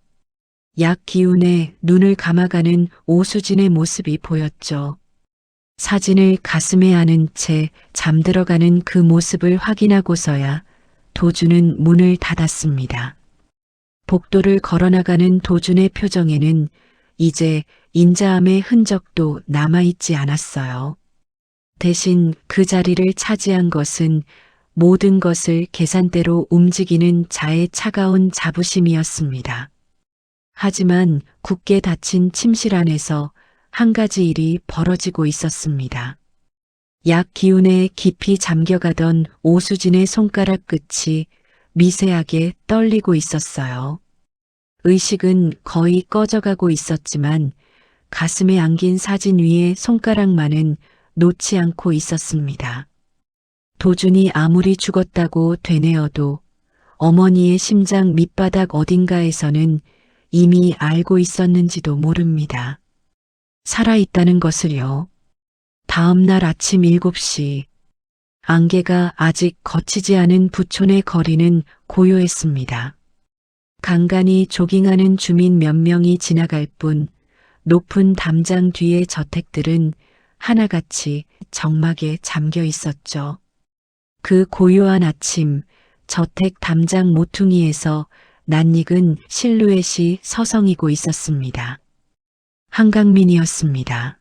약 기운에 눈을 감아가는 오수진의 모습이 보였죠. 사진을 가슴에 안은 채 잠들어가는 그 모습을 확인하고서야 도준은 문을 닫았습니다. 복도를 걸어나가는 도준의 표정에는 이제 인자함의 흔적도 남아있지 않았어요. 대신 그 자리를 차지한 것은 모든 것을 계산대로 움직이는 자의 차가운 자부심이었습니다. 하지만 굳게 닫힌 침실 안에서 한 가지 일이 벌어지고 있었습니다. 약 기운에 깊이 잠겨가던 오수진의 손가락 끝이 미세하게 떨리고 있었어요. 의식은 거의 꺼져가고 있었지만 가슴에 안긴 사진 위에 손가락만은 놓지 않고 있었습니다. 도준이 아무리 죽었다고 되뇌어도 어머니의 심장 밑바닥 어딘가에서는 이미 알고 있었는지도 모릅니다. 살아있다는 것을요. 다음 날 아침 7시 안개가 아직 걷히지 않은 부촌의 거리는 고요했습니다. 간간히 조깅하는 주민 몇 명이 지나갈 뿐 높은 담장 뒤의 저택들은 하나같이 적막에 잠겨 있었죠. 그 고요한 아침 저택 담장 모퉁이에서 낯익은 실루엣이 서성이고 있었습니다. 한강민이었습니다.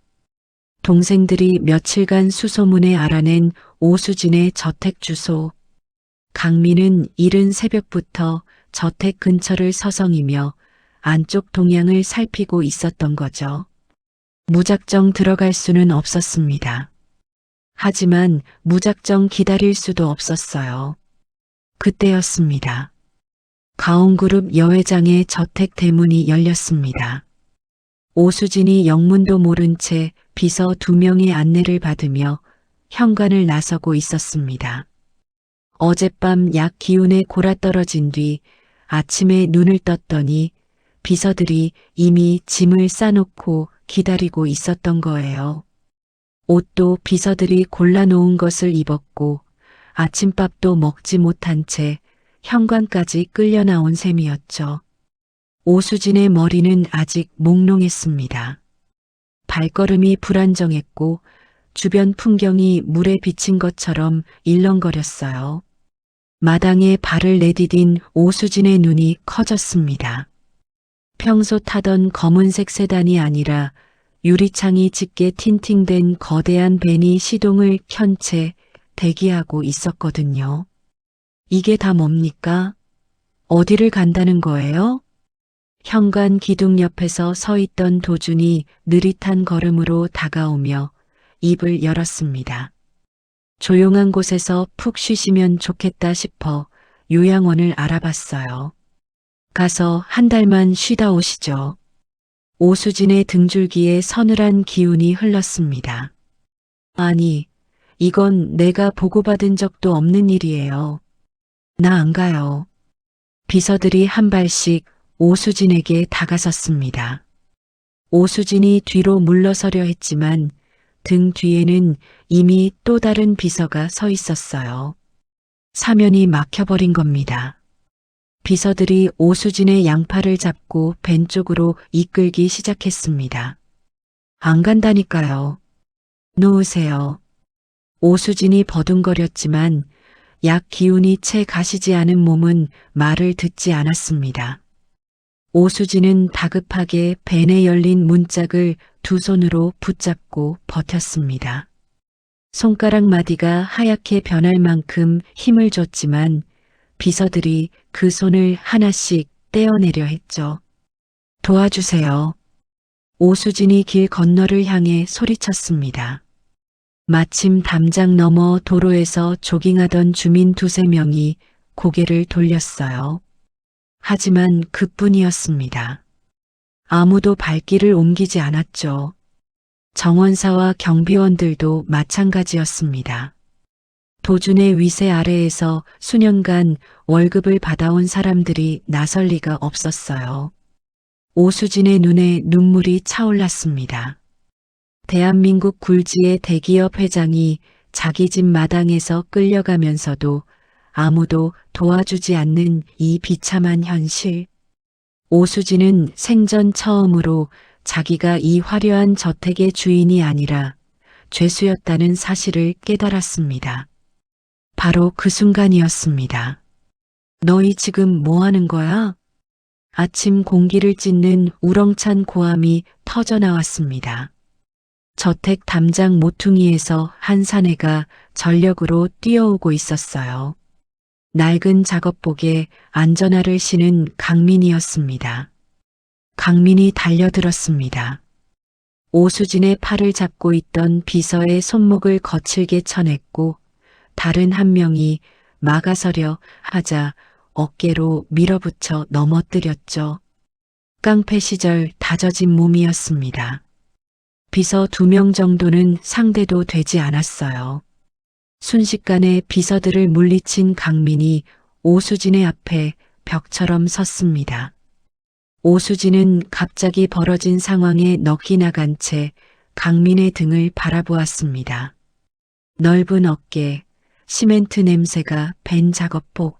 동생들이 며칠간 수소문에 알아낸 오수진의 저택 주소. 강민은 이른 새벽부터 저택 근처를 서성이며 안쪽 동향을 살피고 있었던 거죠. 무작정 들어갈 수는 없었습니다. 하지만 무작정 기다릴 수도 없었어요. 그때였습니다. 가온그룹 여회장의 저택 대문이 열렸습니다. 오수진이 영문도 모른 채 비서 2명의 안내를 받으며 현관을 나서고 있었습니다. 어젯밤 약 기운에 골아떨어진 뒤 아침에 눈을 떴더니 비서들이 이미 짐을 싸놓고 기다리고 있었던 거예요. 옷도 비서들이 골라놓은 것을 입었고 아침밥도 먹지 못한 채 현관까지 끌려 나온 셈이었죠. 오수진의 머리는 아직 몽롱했습니다. 발걸음이 불안정했고 주변 풍경이 물에 비친 것처럼 일렁거렸어요. 마당에 발을 내디딘 오수진의 눈이 커졌습니다. 평소 타던 검은색 세단이 아니라 유리창이 짙게 틴팅된 거대한 벤이 시동을 켠 채 대기하고 있었거든요. 이게 다 뭡니까? 어디를 간다는 거예요? 현관 기둥 옆에서 서 있던 도준이 느릿한 걸음으로 다가오며 입을 열었습니다. 조용한 곳에서 푹 쉬시면 좋겠다 싶어 요양원을 알아봤어요. 가서 한 달만 쉬다 오시죠. 오수진의 등줄기에 서늘한 기운이 흘렀습니다. 아니, 이건 내가 보고받은 적도 없는 일이에요. 나 안 가요. 비서들이 한 발씩 오수진에게 다가섰습니다. 오수진이 뒤로 물러서려 했지만 등 뒤에는 이미 또 다른 비서가 서 있었어요. 사면이 막혀버린 겁니다. 비서들이 오수진의 양팔을 잡고 벤 쪽으로 이끌기 시작했습니다. 안 간다니까요. 놓으세요. 오수진이 버둥거렸지만 약 기운이 채 가시지 않은 몸은 말을 듣지 않았습니다. 오수진은 다급하게 벤에 열린 문짝을 두 손으로 붙잡고 버텼습니다. 손가락 마디가 하얗게 변할 만큼 힘을 줬지만 비서들이 그 손을 하나씩 떼어내려 했죠. 도와주세요. 오수진이 길 건너를 향해 소리쳤습니다. 마침 담장 너머 도로에서 조깅하던 주민 2~3명이 고개를 돌렸어요. 하지만 그뿐이었습니다. 아무도 발길을 옮기지 않았죠. 정원사와 경비원들도 마찬가지였습니다. 도준의 위세 아래에서 수년간 월급을 받아온 사람들이 나설 리가 없었어요. 오수진의 눈에 눈물이 차올랐습니다. 대한민국 굴지의 대기업 회장이 자기 집 마당에서 끌려가면서도 아무도 도와주지 않는 이 비참한 현실. 오수진은 생전 처음으로 자기가 이 화려한 저택의 주인이 아니라 죄수였다는 사실을 깨달았습니다. 바로 그 순간이었습니다. 너희 지금 뭐 하는 거야? 아침 공기를 찢는 우렁찬 고함이 터져 나왔습니다. 저택 담장 모퉁이에서 한 사내가 전력으로 뛰어오고 있었어요. 낡은 작업복에 안전화를 신은 강민이었습니다. 강민이 달려들었습니다. 오수진의 팔을 잡고 있던 비서의 손목을 거칠게 쳐냈고 다른 한 명이 막아서려 하자 어깨로 밀어붙여 넘어뜨렸죠. 깡패 시절 다져진 몸이었습니다. 비서 2명 정도는 상대도 되지 않았어요. 순식간에 비서들을 물리친 강민이 오수진의 앞에 벽처럼 섰습니다. 오수진은 갑자기 벌어진 상황에 넋이 나간 채 강민의 등을 바라보았습니다. 넓은 어깨, 시멘트 냄새가 밴 작업복.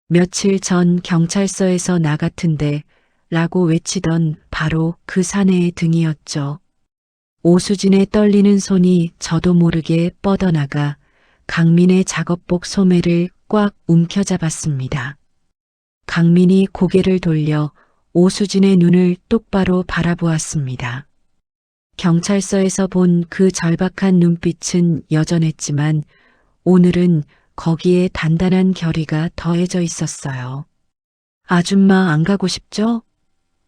며칠 전 경찰서에서 나 같은데 라고 외치던 바로 그 사내의 등이었죠. 오수진의 떨리는 손이 저도 모르게 뻗어나가 강민의 작업복 소매를 꽉 움켜잡았습니다. 강민이 고개를 돌려 오수진의 눈을 똑바로 바라보았습니다. 경찰서에서 본 그 절박한 눈빛은 여전했지만 오늘은 거기에 단단한 결의가 더해져 있었어요. 아줌마 안 가고 싶죠?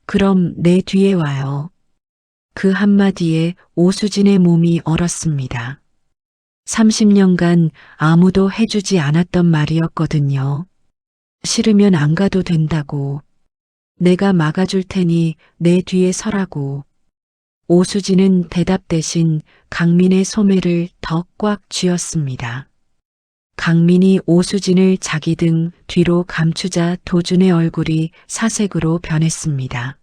그럼 내 뒤에 와요. 그 한마디에 오수진의 몸이 얼었습니다. 30년간 아무도 해주지 않았던 말이었거든요. 싫으면 안 가도 된다고. 내가 막아줄 테니 내 뒤에 서라고. 오수진은 대답 대신 강민의 소매를 더 꽉 쥐었습니다. 강민이 오수진을 자기 등 뒤로 감추자 도준의 얼굴이 사색으로 변했습니다.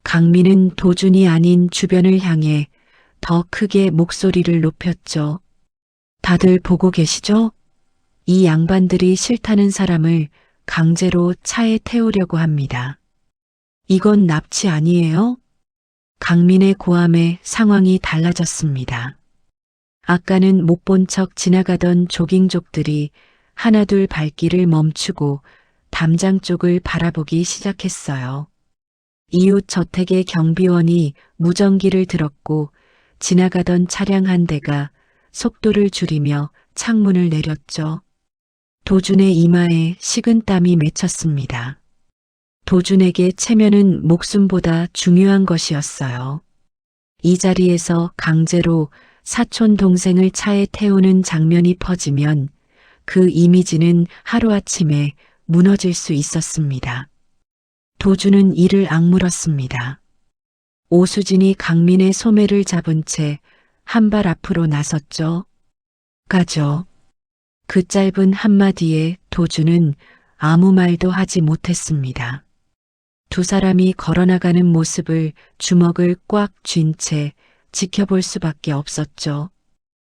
강민은 도준이 아닌 주변을 향해 더 크게 목소리를 높였죠. 다들 보고 계시죠? 이 양반들이 싫다는 사람을 강제로 차에 태우려고 합니다. 이건 납치 아니에요? 강민의 고함에 상황이 달라졌습니다. 아까는 못 본 척 지나가던 조깅족들이 하나둘 발길을 멈추고 담장 쪽을 바라보기 시작했어요. 이웃 저택의 경비원이 무전기를 들었고 지나가던 차량 한 대가 속도를 줄이며 창문을 내렸죠. 도준의 이마에 식은땀이 맺혔습니다. 도준에게 체면은 목숨보다 중요한 것이었어요. 이 자리에서 강제로 사촌 동생을 차에 태우는 장면이 퍼지면 그 이미지는 하루아침에 무너질 수 있었습니다. 도준은 이를 악물었습니다. 오수진이 강민의 소매를 잡은 채 한 발 앞으로 나섰죠. 가죠. 그 짧은 한마디에 도준은 아무 말도 하지 못했습니다. 두 사람이 걸어나가는 모습을 주먹을 꽉 쥔 채 지켜볼 수밖에 없었죠.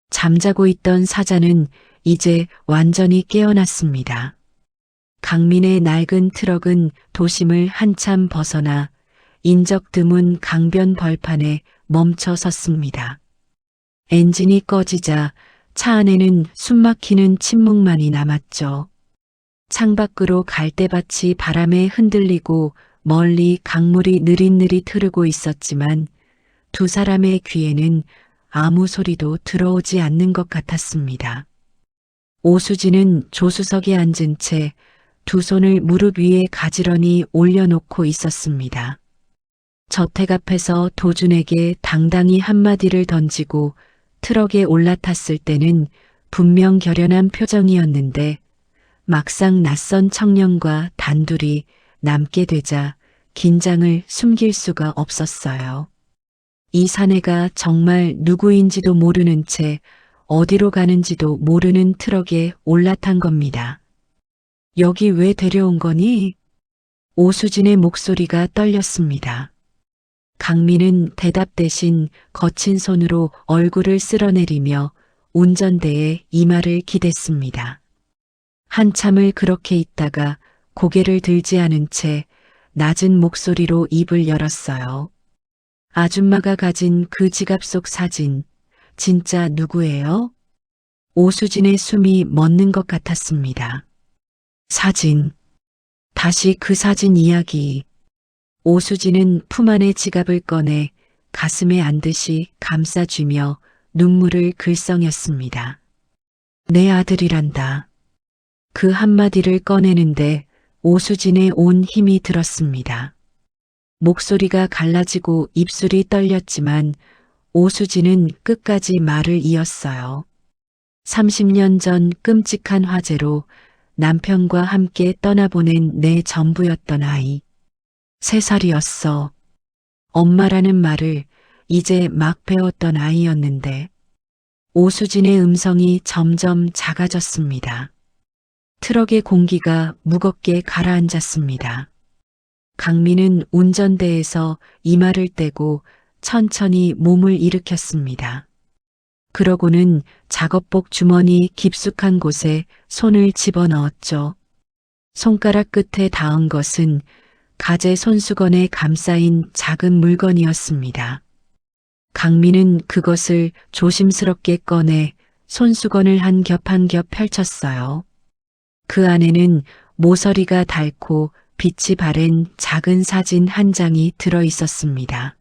잠자고 있던 사자는 이제 완전히 깨어났습니다. 강민의 낡은 트럭은 도심을 한참 벗어나 인적 드문 강변 벌판에 멈춰 섰습니다. 엔진이 꺼지자 차 안에는 숨막히는 침묵만이 남았죠. 창밖으로 갈대밭이 바람에 흔들리고 멀리 강물이 느릿느릿 흐르고 있었지만 두 사람의 귀에는 아무 소리도 들어오지 않는 것 같았습니다. 오수진은 조수석에 앉은 채 두 손을 무릎 위에 가지런히 올려놓고 있었습니다. 저택 앞에서 도준에게 당당히 한마디를 던지고 트럭에 올라탔을 때는 분명 결연한 표정이었는데 막상 낯선 청년과 단둘이 남게 되자 긴장을 숨길 수가 없었어요. 이 사내가 정말 누구인지도 모르는 채 어디로 가는지도 모르는 트럭에 올라탄 겁니다. 여기 왜 데려온 거니? 오수진의 목소리가 떨렸습니다. 강민은 대답 대신 거친 손으로 얼굴을 쓸어내리며 운전대에 이마를 기댔습니다. 한참을 그렇게 있다가 고개를 들지 않은 채 낮은 목소리로 입을 열었어요. 아줌마가 가진 그 지갑 속 사진, 진짜 누구예요? 오수진의 숨이 멎는 것 같았습니다. 사진. 다시 그 사진 이야기. 오수진은 품 안의 지갑을 꺼내 가슴에 안듯이 감싸쥐며 눈물을 글썽였습니다. 내 아들이란다. 그 한마디를 꺼내는데 오수진의 온 힘이 들었습니다. 목소리가 갈라지고 입술이 떨렸지만 오수진은 끝까지 말을 이었어요. 30년 전 끔찍한 화재로 남편과 함께 떠나보낸 내 전부였던 아이. 3살이었어. 엄마라는 말을 이제 막 배웠던 아이였는데 오수진의 음성이 점점 작아졌습니다. 트럭의 공기가 무겁게 가라앉았습니다. 강민은 운전대에서 이마를 떼고 천천히 몸을 일으켰습니다. 그러고는 작업복 주머니 깊숙한 곳에 손을 집어넣었죠. 손가락 끝에 닿은 것은 가재 손수건에 감싸인 작은 물건이었습니다. 강민은 그것을 조심스럽게 꺼내 손수건을 한 겹 한 겹 펼쳤어요. 그 안에는 모서리가 닳고 빛이 바랜 작은 사진 한 장이 들어 있었습니다.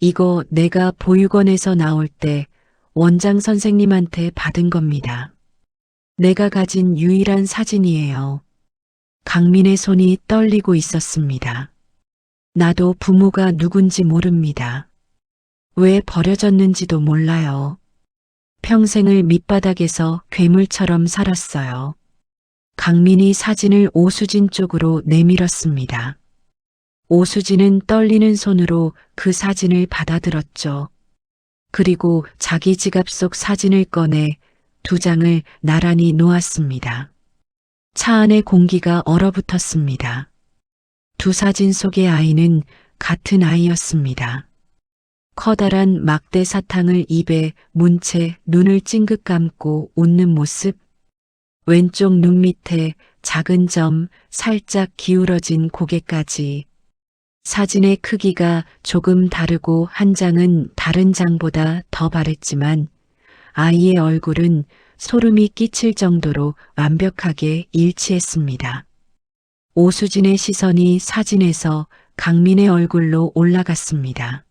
이거 내가 보육원에서 나올 때 원장 선생님한테 받은 겁니다. 내가 가진 유일한 사진이에요. 강민의 손이 떨리고 있었습니다. 나도 부모가 누군지 모릅니다. 왜 버려졌는지도 몰라요. 평생을 밑바닥에서 괴물처럼 살았어요. 강민이 사진을 오수진 쪽으로 내밀었습니다. 오수진은 떨리는 손으로 그 사진을 받아들었죠. 그리고 자기 지갑 속 사진을 꺼내 2장을 나란히 놓았습니다. 차 안의 공기가 얼어붙었습니다. 2 사진 속의 아이는 같은 아이였습니다. 커다란 막대 사탕을 입에 문 채 눈을 찡긋 감고 웃는 모습, 왼쪽 눈 밑에 작은 점, 살짝 기울어진 고개까지. 사진의 크기가 조금 다르고 한 장은 다른 장보다 더 바랬지만 아이의 얼굴은 소름이 끼칠 정도로 완벽하게 일치했습니다. 오수진의 시선이 사진에서 강민의 얼굴로 올라갔습니다.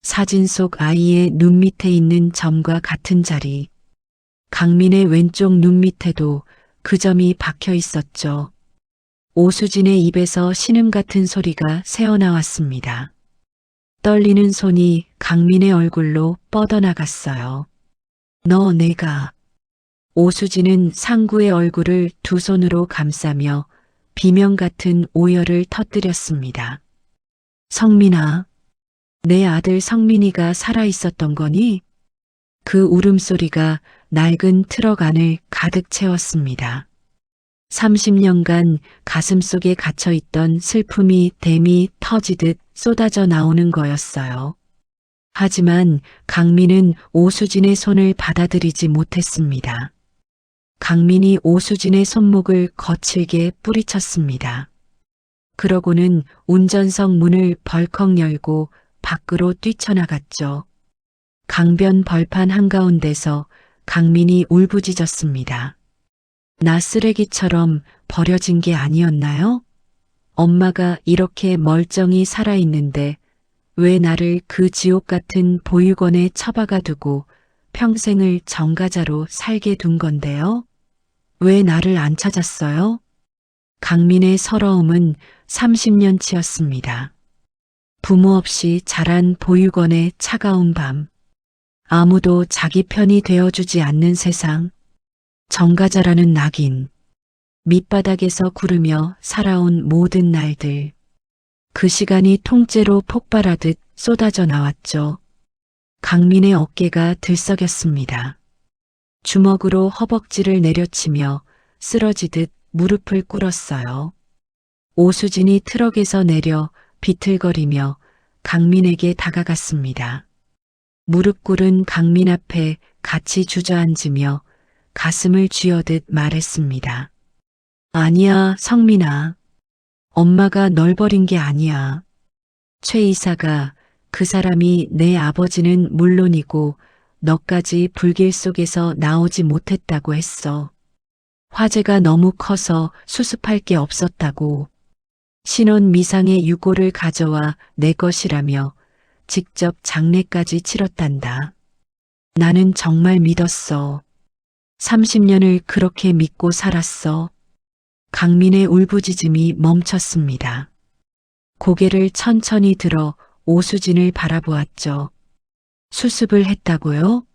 사진 속 아이의 눈 밑에 있는 점과 같은 자리, 강민의 왼쪽 눈 밑에도 그 점이 박혀 있었죠. 오수진의 입에서 신음 같은 소리가 새어나왔습니다. 떨리는 손이 강민의 얼굴로 뻗어나갔어요. 너 내가. 오수진은 상구의 얼굴을 2 손으로 감싸며 비명 같은 오열을 터뜨렸습니다. 성민아, 내 아들 성민이가 살아있었던 거니? 그 울음소리가 낡은 트럭 안을 가득 채웠습니다. 30년간 가슴속에 갇혀있던 슬픔이 댐이 터지듯 쏟아져 나오는 거였어요. 하지만 강민은 오수진의 손을 받아들이지 못했습니다. 강민이 오수진의 손목을 거칠게 뿌리쳤습니다. 그러고는 운전석 문을 벌컥 열고 밖으로 뛰쳐나갔죠. 강변 벌판 한가운데서 강민이 울부짖었습니다. 나 쓰레기처럼 버려진 게 아니었나요? 엄마가 이렇게 멀쩡히 살아있는데 왜 나를 그 지옥 같은 보육원에 처박아 두고 평생을 정가자로 살게 둔 건데요? 왜 나를 안 찾았어요? 강민의 서러움은 30년치였습니다. 부모 없이 자란 보육원의 차가운 밤, 아무도 자기 편이 되어주지 않는 세상, 정가자라는 낙인, 밑바닥에서 구르며 살아온 모든 날들. 그 시간이 통째로 폭발하듯 쏟아져 나왔죠. 강민의 어깨가 들썩였습니다. 주먹으로 허벅지를 내려치며 쓰러지듯 무릎을 꿇었어요. 오수진이 트럭에서 내려 비틀거리며 강민에게 다가갔습니다. 무릎 꿇은 강민 앞에 같이 주저앉으며 가슴을 쥐어듯 말했습니다. 아니야, 성민아. 엄마가 널 버린 게 아니야. 최 이사가 그 사람이 내 아버지는 물론이고 너까지 불길 속에서 나오지 못했다고 했어. 화재가 너무 커서 수습할 게 없었다고. 신원 미상의 유골을 가져와 내 것이라며 직접 장례까지 치렀단다. 나는 정말 믿었어. 30년을 그렇게 믿고 살았어. 강민의 울부짖음이 멈췄습니다. 고개를 천천히 들어 오수진을 바라보았죠. 수습을 했다고요?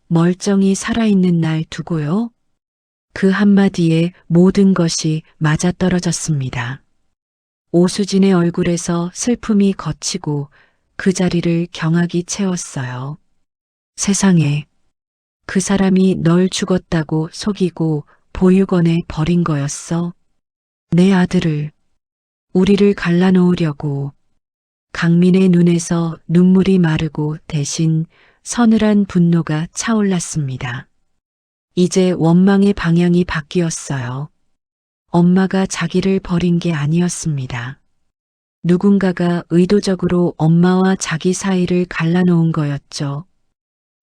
멀쩡히 살아있는 날 두고요? 그 한마디에 모든 것이 맞아떨어졌습니다. 오수진의 얼굴에서 슬픔이 걷히고 그 자리를 경악이 채웠어요. 세상에, 그 사람이 널 죽었다고 속이고 보육원에 버린 거였어. 내 아들을, 우리를 갈라놓으려고. 강민의 눈에서 눈물이 마르고 대신 서늘한 분노가 차올랐습니다. 이제 원망의 방향이 바뀌었어요. 엄마가 자기를 버린 게 아니었습니다. 누군가가 의도적으로 엄마와 자기 사이를 갈라놓은 거였죠.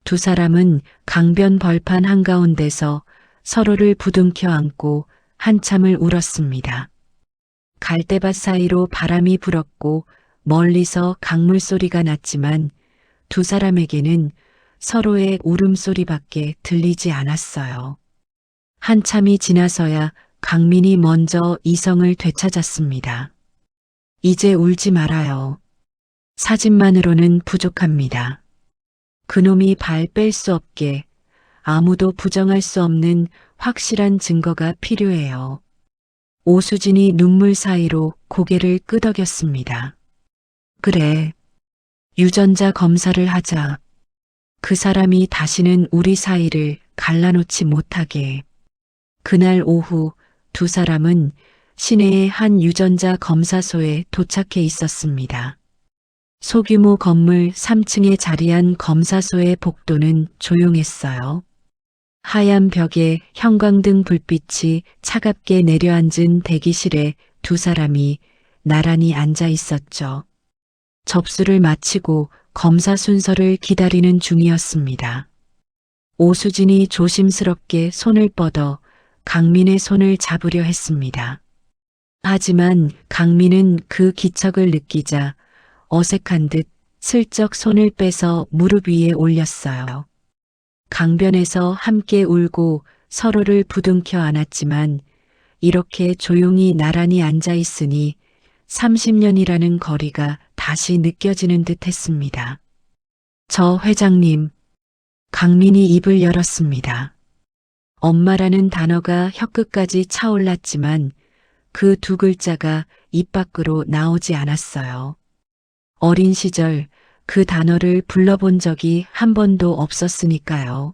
두 사람은 강변 벌판 한가운데서 서로를 부둥켜 안고 한참을 울었습니다. 갈대밭 사이로 바람이 불었고 멀리서 강물 소리가 났지만 두 사람에게는 서로의 울음소리밖에 들리지 않았어요. 한참이 지나서야 강민이 먼저 이성을 되찾았습니다. 이제 울지 말아요. 사진만으로는 부족합니다. 그놈이 발 뺄 수 없게 아무도 부정할 수 없는 확실한 증거가 필요해요. 오수진이 눈물 사이로 고개를 끄덕였습니다. 그래. 유전자 검사를 하자. 그 사람이 다시는 우리 사이를 갈라놓지 못하게. 그날 오후 두 사람은 시내의 한 유전자 검사소에 도착해 있었습니다. 소규모 건물 3층에 자리한 검사소의 복도는 조용했어요. 하얀 벽에 형광등 불빛이 차갑게 내려앉은 대기실에 두 사람이 나란히 앉아 있었죠. 접수를 마치고 검사 순서를 기다리는 중이었습니다. 오수진이 조심스럽게 손을 뻗어 강민의 손을 잡으려 했습니다. 하지만 강민은 그 기척을 느끼자 어색한 듯 슬쩍 손을 빼서 무릎 위에 올렸어요. 강변에서 함께 울고 서로를 부둥켜 안았지만 이렇게 조용히 나란히 앉아 있으니 30년이라는 거리가 다시 느껴지는 듯 했습니다. 저 회장님, 강민이 입을 열었습니다. 엄마라는 단어가 혀끝까지 차올랐지만 그 두 글자가 입 밖으로 나오지 않았어요. 어린 시절 그 단어를 불러본 적이 한 번도 없었으니까요.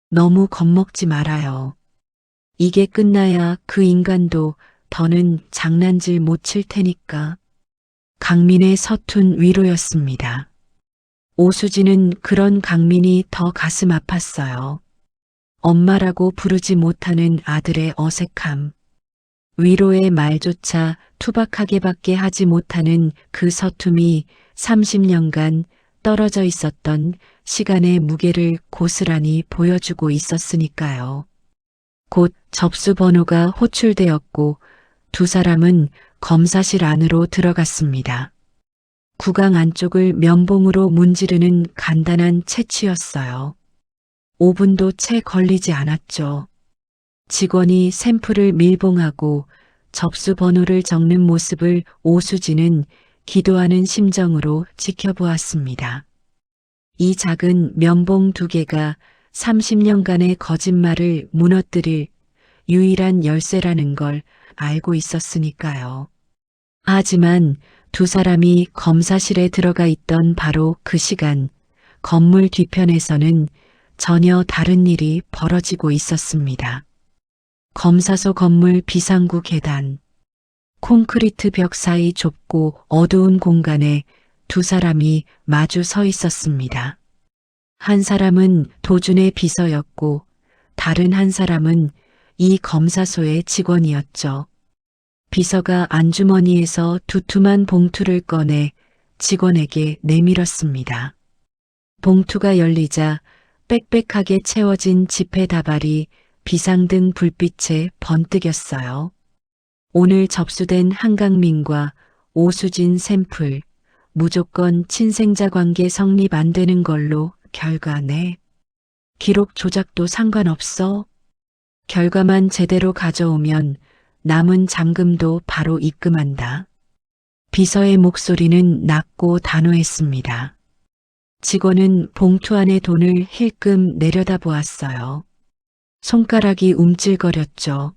너무 겁먹지 말아요. 이게 끝나야 그 인간도 더는 장난질 못 칠 테니까. 강민의 서툰 위로였습니다. 오수진은 그런 강민이 더 가슴 아팠어요. 엄마라고 부르지 못하는 아들의 어색함. 위로의 말조차 투박하게밖에 하지 못하는 그 서툼이 30년간 떨어져 있었던 시간의 무게를 고스란히 보여주고 있었으니까요. 곧 접수 번호가 호출되었고 두 사람은 검사실 안으로 들어갔습니다. 구강 안쪽을 면봉으로 문지르는 간단한 채취였어요. 5분도 채 걸리지 않았죠. 직원이 샘플을 밀봉하고 접수 번호를 적는 모습을 오수진은 기도하는 심정으로 지켜보았습니다. 이 작은 면봉 2개가 30년간의 거짓말을 무너뜨릴 유일한 열쇠라는 걸 알고 있었으니까요. 하지만 두 사람이 검사실에 들어가 있던 바로 그 시간, 건물 뒤편에서는 전혀 다른 일이 벌어지고 있었습니다. 검사소 건물 비상구 계단. 콘크리트 벽 사이 좁고 어두운 공간에 두 사람이 마주 서 있었습니다. 한 사람은 도준의 비서였고 다른 한 사람은 이 검사소의 직원이었죠. 비서가 안주머니에서 두툼한 봉투를 꺼내 직원에게 내밀었습니다. 봉투가 열리자 빽빽하게 채워진 지폐 다발이 비상등 불빛에 번뜩였어요. 오늘 접수된 한강민과 오수진 샘플, 무조건 친생자 관계 성립 안 되는 걸로 결과네. 기록 조작도 상관없어. 결과만 제대로 가져오면 남은 잔금도 바로 입금한다. 비서의 목소리는 낮고 단호했습니다. 직원은 봉투 안의 돈을 힐끔 내려다보았어요. 손가락이 움찔거렸죠.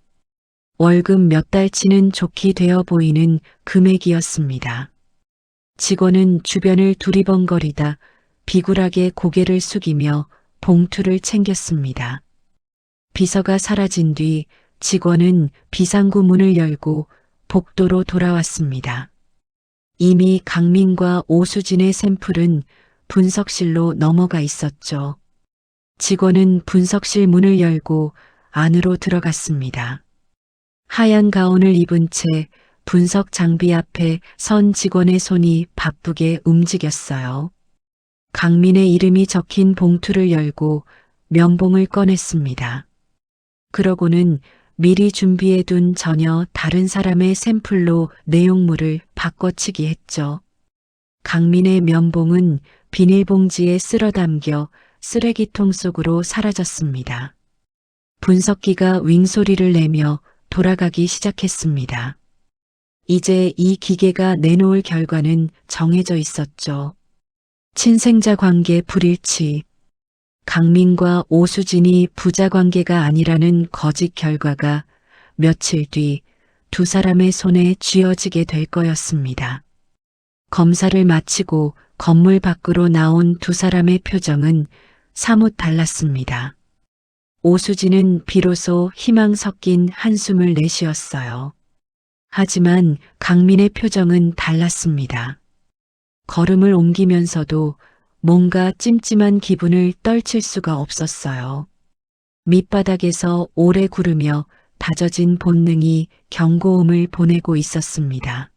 월급 몇 달치는 좋게 되어 보이는 금액이었습니다. 직원은 주변을 두리번거리다 비굴하게 고개를 숙이며 봉투를 챙겼습니다. 비서가 사라진 뒤 직원은 비상구 문을 열고 복도로 돌아왔습니다. 이미 강민과 오수진의 샘플은 분석실로 넘어가 있었죠. 직원은 분석실 문을 열고 안으로 들어갔습니다. 하얀 가운을 입은 채 분석 장비 앞에 선 직원의 손이 바쁘게 움직였어요. 강민의 이름이 적힌 봉투를 열고 면봉을 꺼냈습니다. 그러고는 미리 준비해둔 전혀 다른 사람의 샘플로 내용물을 바꿔치기 했죠. 강민의 면봉은 비닐봉지에 쓸어 담겨 쓰레기통 속으로 사라졌습니다. 분석기가 윙소리를 내며 돌아가기 시작했습니다. 이제 이 기계가 내놓을 결과는 정해져 있었죠. 친생자 관계 불일치, 강민과 오수진이 부자 관계가 아니라는 거짓 결과가 며칠 뒤 두 사람의 손에 쥐어지게 될 거였습니다. 검사를 마치고 건물 밖으로 나온 두 사람의 표정은 사뭇 달랐습니다. 오수진은 비로소 희망 섞인 한숨을 내쉬었어요. 하지만 강민의 표정은 달랐습니다. 걸음을 옮기면서도 뭔가 찜찜한 기분을 떨칠 수가 없었어요. 밑바닥에서 오래 구르며 다져진 본능이 경고음을 보내고 있었습니다.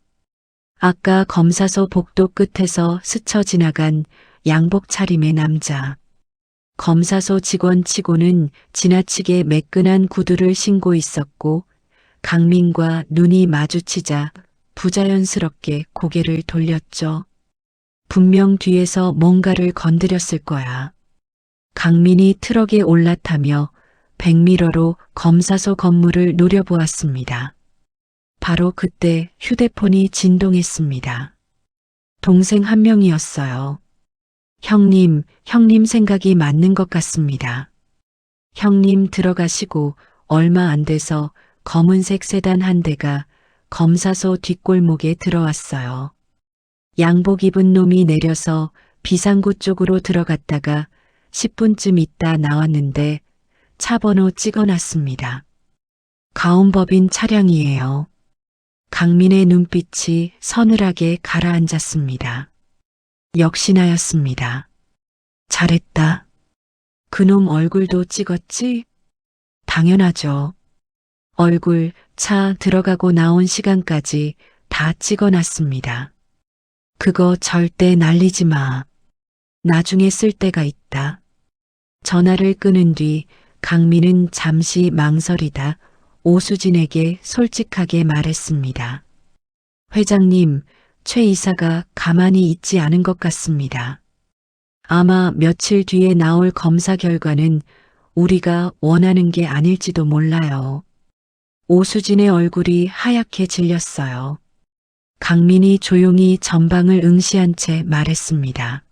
아까 검사소 복도 끝에서 스쳐 지나간 양복 차림의 남자. 검사소 직원치고는 지나치게 매끈한 구두를 신고 있었고 강민과 눈이 마주치자 부자연스럽게 고개를 돌렸죠. 분명 뒤에서 뭔가를 건드렸을 거야. 강민이 트럭에 올라타며 백미러로 검사소 건물을 노려보았습니다. 바로 그때 휴대폰이 진동했습니다. 동생 한 명이었어요. 형님 생각이 맞는 것 같습니다. 형님 들어가시고 얼마 안 돼서 검은색 세단 한 대가 검사소 뒷골목에 들어왔어요. 양복 입은 놈이 내려서 비상구 쪽으로 들어갔다가 10분쯤 있다 나왔는데 차 번호 찍어놨습니다. 가온법인 차량이에요. 강민의 눈빛이 서늘하게 가라앉았습니다. 역시나였습니다. 잘했다. 그놈 얼굴도 찍었지? 당연하죠. 얼굴, 차 들어가고 나온 시간까지 다 찍어놨습니다. 그거 절대 날리지 마. 나중에 쓸 때가 있다. 전화를 끊은 뒤 강민은 잠시 망설이다 오수진에게 솔직하게 말했습니다. 회장님, 최 이사가 가만히 있지 않은 것 같습니다. 아마 며칠 뒤에 나올 검사 결과는 우리가 원하는 게 아닐지도 몰라요. 오수진의 얼굴이 하얗게 질렸어요. 강민이 조용히 전방을 응시한 채 말했습니다.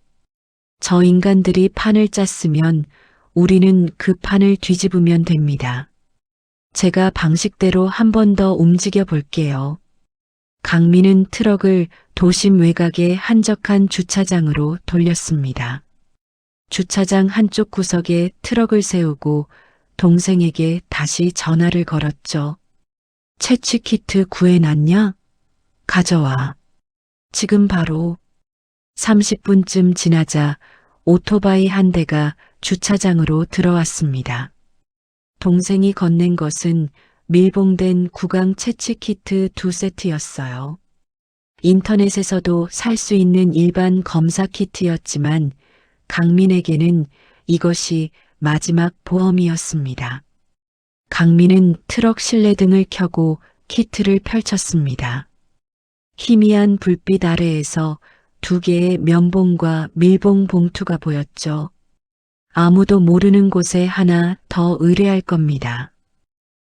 저 인간들이 판을 짰으면 우리는 그 판을 뒤집으면 됩니다. 제가 방식대로 한 번 더 움직여 볼게요. 강민은 트럭을 도심 외곽의 한적한 주차장으로 돌렸습니다. 주차장 한쪽 구석에 트럭을 세우고 동생에게 다시 전화를 걸었죠. 채취 키트 구해놨냐? 가져와. 지금 바로. 30분쯤 지나자 오토바이 한 대가 주차장으로 들어왔습니다. 동생이 건넨 것은 밀봉된 구강 채취 키트 2세트였어요. 인터넷에서도 살 수 있는 일반 검사 키트였지만 강민에게는 이것이 마지막 보험이었습니다. 강민은 트럭 실내등을 켜고 키트를 펼쳤습니다. 희미한 불빛 아래에서 2개의 면봉과 밀봉 봉투가 보였죠. 아무도 모르는 곳에 하나 더 의뢰할 겁니다.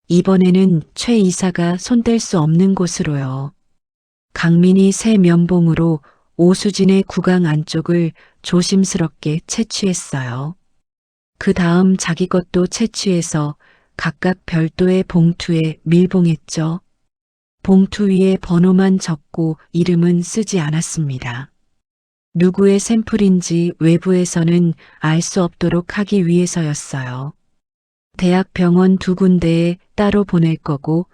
이번에는 최 이사가 손댈 수 없는 곳으로요. 강민이 새 면봉으로 오수진의 구강 안쪽을 조심스럽게 채취했어요. 그 다음 자기 것도 채취해서 각각 별도의 봉투에 밀봉했죠. 봉투 위에 번호만 적고 이름은 쓰지 않았습니다. 누구의 샘플인지 외부에서는 알 수 없도록 하기 위해서였어요. 대학 병원 2군데에 따로 보낼 거고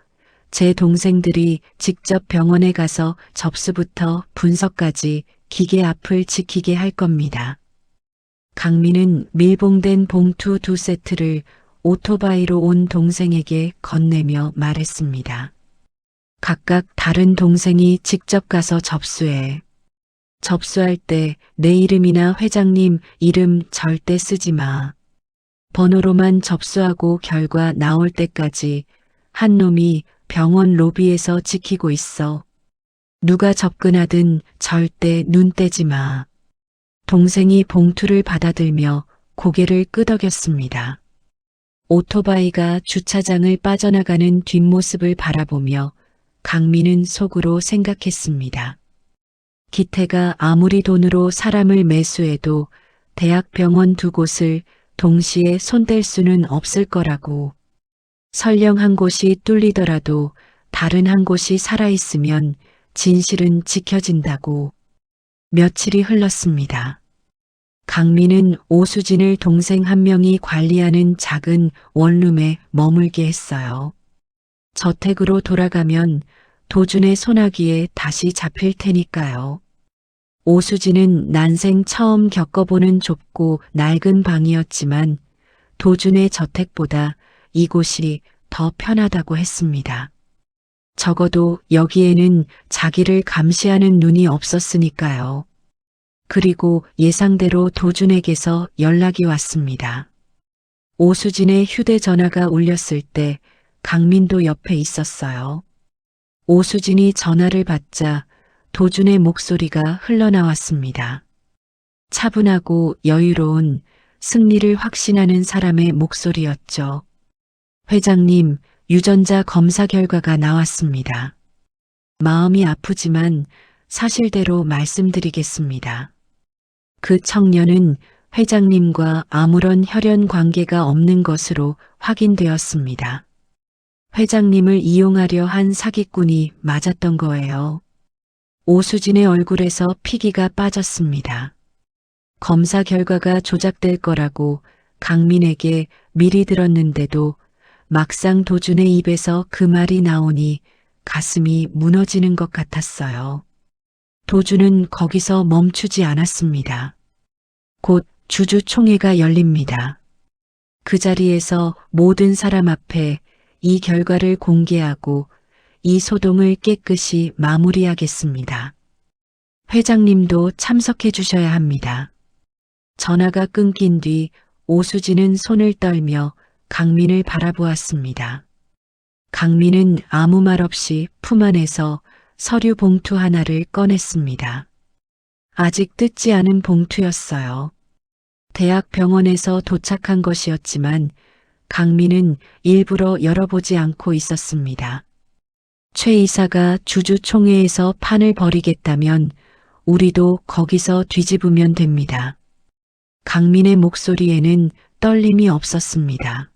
제 동생들이 직접 병원에 가서 접수부터 분석까지 기계 앞을 지키게 할 겁니다. 강민은 밀봉된 봉투 2세트를 오토바이로 온 동생에게 건네며 말했습니다. 각각 다른 동생이 직접 가서 접수해. 접수할 때 내 이름이나 회장님 이름 절대 쓰지 마. 번호로만 접수하고 결과 나올 때까지 한 놈이 병원 로비에서 지키고 있어. 누가 접근하든 절대 눈 떼지 마. 동생이 봉투를 받아들며 고개를 끄덕였습니다. 오토바이가 주차장을 빠져나가는 뒷모습을 바라보며 강민은 속으로 생각했습니다. 기태가 아무리 돈으로 사람을 매수해도 대학병원 2곳을 동시에 손댈 수는 없을 거라고. 설령 한 곳이 뚫리더라도 다른 한 곳이 살아있으면 진실은 지켜진다고. 며칠이 흘렀습니다. 강민은 오수진을 동생 한 명이 관리하는 작은 원룸에 머물게 했어요. 저택으로 돌아가면 도준의 소나기에 다시 잡힐 테니까요. 오수진은 난생 처음 겪어보는 좁고 낡은 방이었지만 도준의 저택보다 이곳이 더 편하다고 했습니다. 적어도 여기에는 자기를 감시하는 눈이 없었으니까요. 그리고 예상대로 도준에게서 연락이 왔습니다. 오수진의 휴대전화가 울렸을 때 강민도 옆에 있었어요. 오수진이 전화를 받자 도준의 목소리가 흘러나왔습니다. 차분하고 여유로운 승리를 확신하는 사람의 목소리였죠. 회장님, 유전자 검사 결과가 나왔습니다. 마음이 아프지만 사실대로 말씀드리겠습니다. 그 청년은 회장님과 아무런 혈연 관계가 없는 것으로 확인되었습니다. 회장님을 이용하려 한 사기꾼이 맞았던 거예요. 오수진의 얼굴에서 피기가 빠졌습니다. 검사 결과가 조작될 거라고 강민에게 미리 들었는데도 막상 도준의 입에서 그 말이 나오니 가슴이 무너지는 것 같았어요. 도준은 거기서 멈추지 않았습니다. 곧 주주총회가 열립니다. 그 자리에서 모든 사람 앞에 이 결과를 공개하고 이 소동을 깨끗이 마무리하겠습니다. 회장님도 참석해 주셔야 합니다. 전화가 끊긴 뒤 오수진은 손을 떨며 강민을 바라보았습니다. 강민은 아무 말 없이 품 안에서 서류 봉투 하나를 꺼냈습니다. 아직 뜯지 않은 봉투였어요. 대학 병원에서 도착한 것이었지만 강민은 일부러 열어보지 않고 있었습니다. 최 이사가 주주총회에서 판을 벌이겠다면 우리도 거기서 뒤집으면 됩니다. 강민의 목소리에는 떨림이 없었습니다.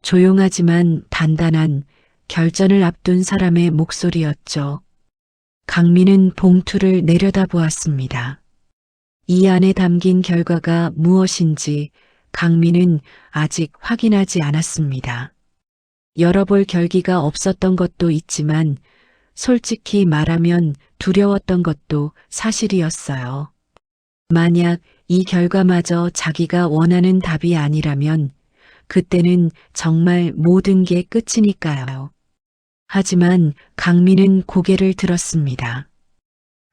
조용하지만 단단한 결전을 앞둔 사람의 목소리였죠. 강민은 봉투를 내려다보았습니다. 이 안에 담긴 결과가 무엇인지 강민은 아직 확인하지 않았습니다. 열어볼 결기가 없었던 것도 있지만 솔직히 말하면 두려웠던 것도 사실이었어요. 만약 이 결과마저 자기가 원하는 답이 아니라면 그때는 정말 모든 게 끝이니까요. 하지만 강민은 고개를 들었습니다.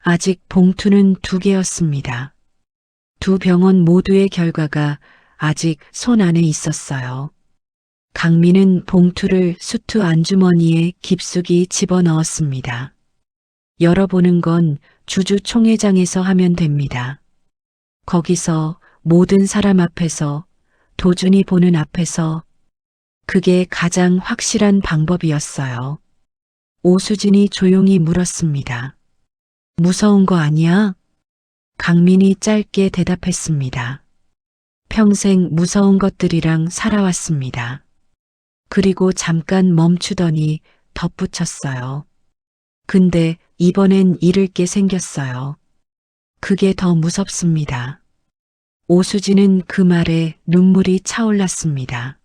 아직 봉투는 2개였습니다. 두 병원 모두의 결과가 아직 손 안에 있었어요. 강민은 봉투를 수트 안주머니에 깊숙이 집어넣었습니다. 열어보는 건 주주총회장에서 하면 됩니다. 거기서 모든 사람 앞에서, 도준이 보는 앞에서, 그게 가장 확실한 방법이었어요. 오수진이 조용히 물었습니다. 무서운 거 아니야? 강민이 짧게 대답했습니다. 평생 무서운 것들이랑 살아왔습니다. 그리고 잠깐 멈추더니 덧붙였어요. 근데 이번엔 잃을 게 생겼어요. 그게 더 무섭습니다. 오수진은 그 말에 눈물이 차올랐습니다.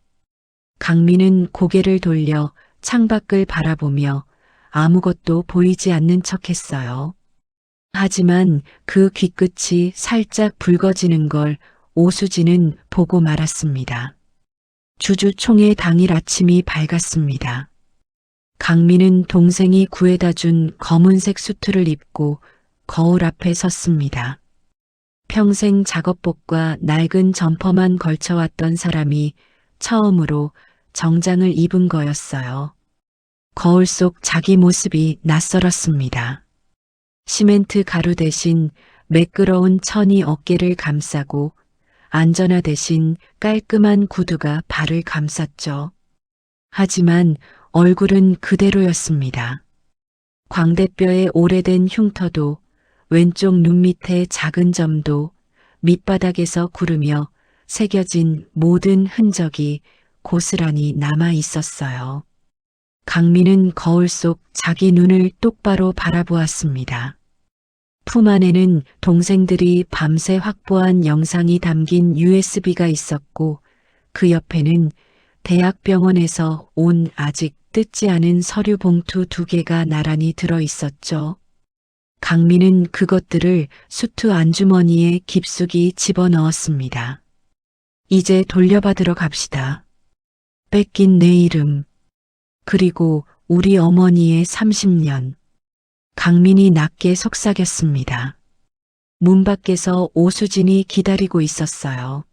강민은 고개를 돌려 창밖을 바라보며 아무것도 보이지 않는 척했어요. 하지만 그 귀끝이 살짝 붉어지는 걸 오수진은 보고 말았습니다. 주주총회 당일 아침이 밝았습니다. 강민은 동생이 구해다 준 검은색 수트를 입고 거울 앞에 섰습니다. 평생 작업복과 낡은 점퍼만 걸쳐왔던 사람이 처음으로 정장을 입은 거였어요. 거울 속 자기 모습이 낯설었습니다. 시멘트 가루 대신 매끄러운 천이 어깨를 감싸고 안전화 대신 깔끔한 구두가 발을 감쌌죠. 하지만 얼굴은 그대로였습니다. 광대뼈의 오래된 흉터도 왼쪽 눈 밑에 작은 점도 밑바닥에서 구르며 새겨진 모든 흔적이 고스란히 남아 있었어요. 강민은 거울 속 자기 눈을 똑바로 바라보았습니다. 품 안에는 동생들이 밤새 확보한 영상이 담긴 USB가 있었고 그 옆에는 대학병원에서 온 아직 뜯지 않은 서류 봉투 2개가 나란히 들어 있었죠. 강민은 그것들을 수트 안주머니에 깊숙이 집어넣었습니다. 이제 돌려받으러 갑시다. 뺏긴 내 이름, 그리고 우리 어머니의 30년. 강민이 낮게 속삭였습니다. 문 밖에서 오수진이 기다리고 있었어요.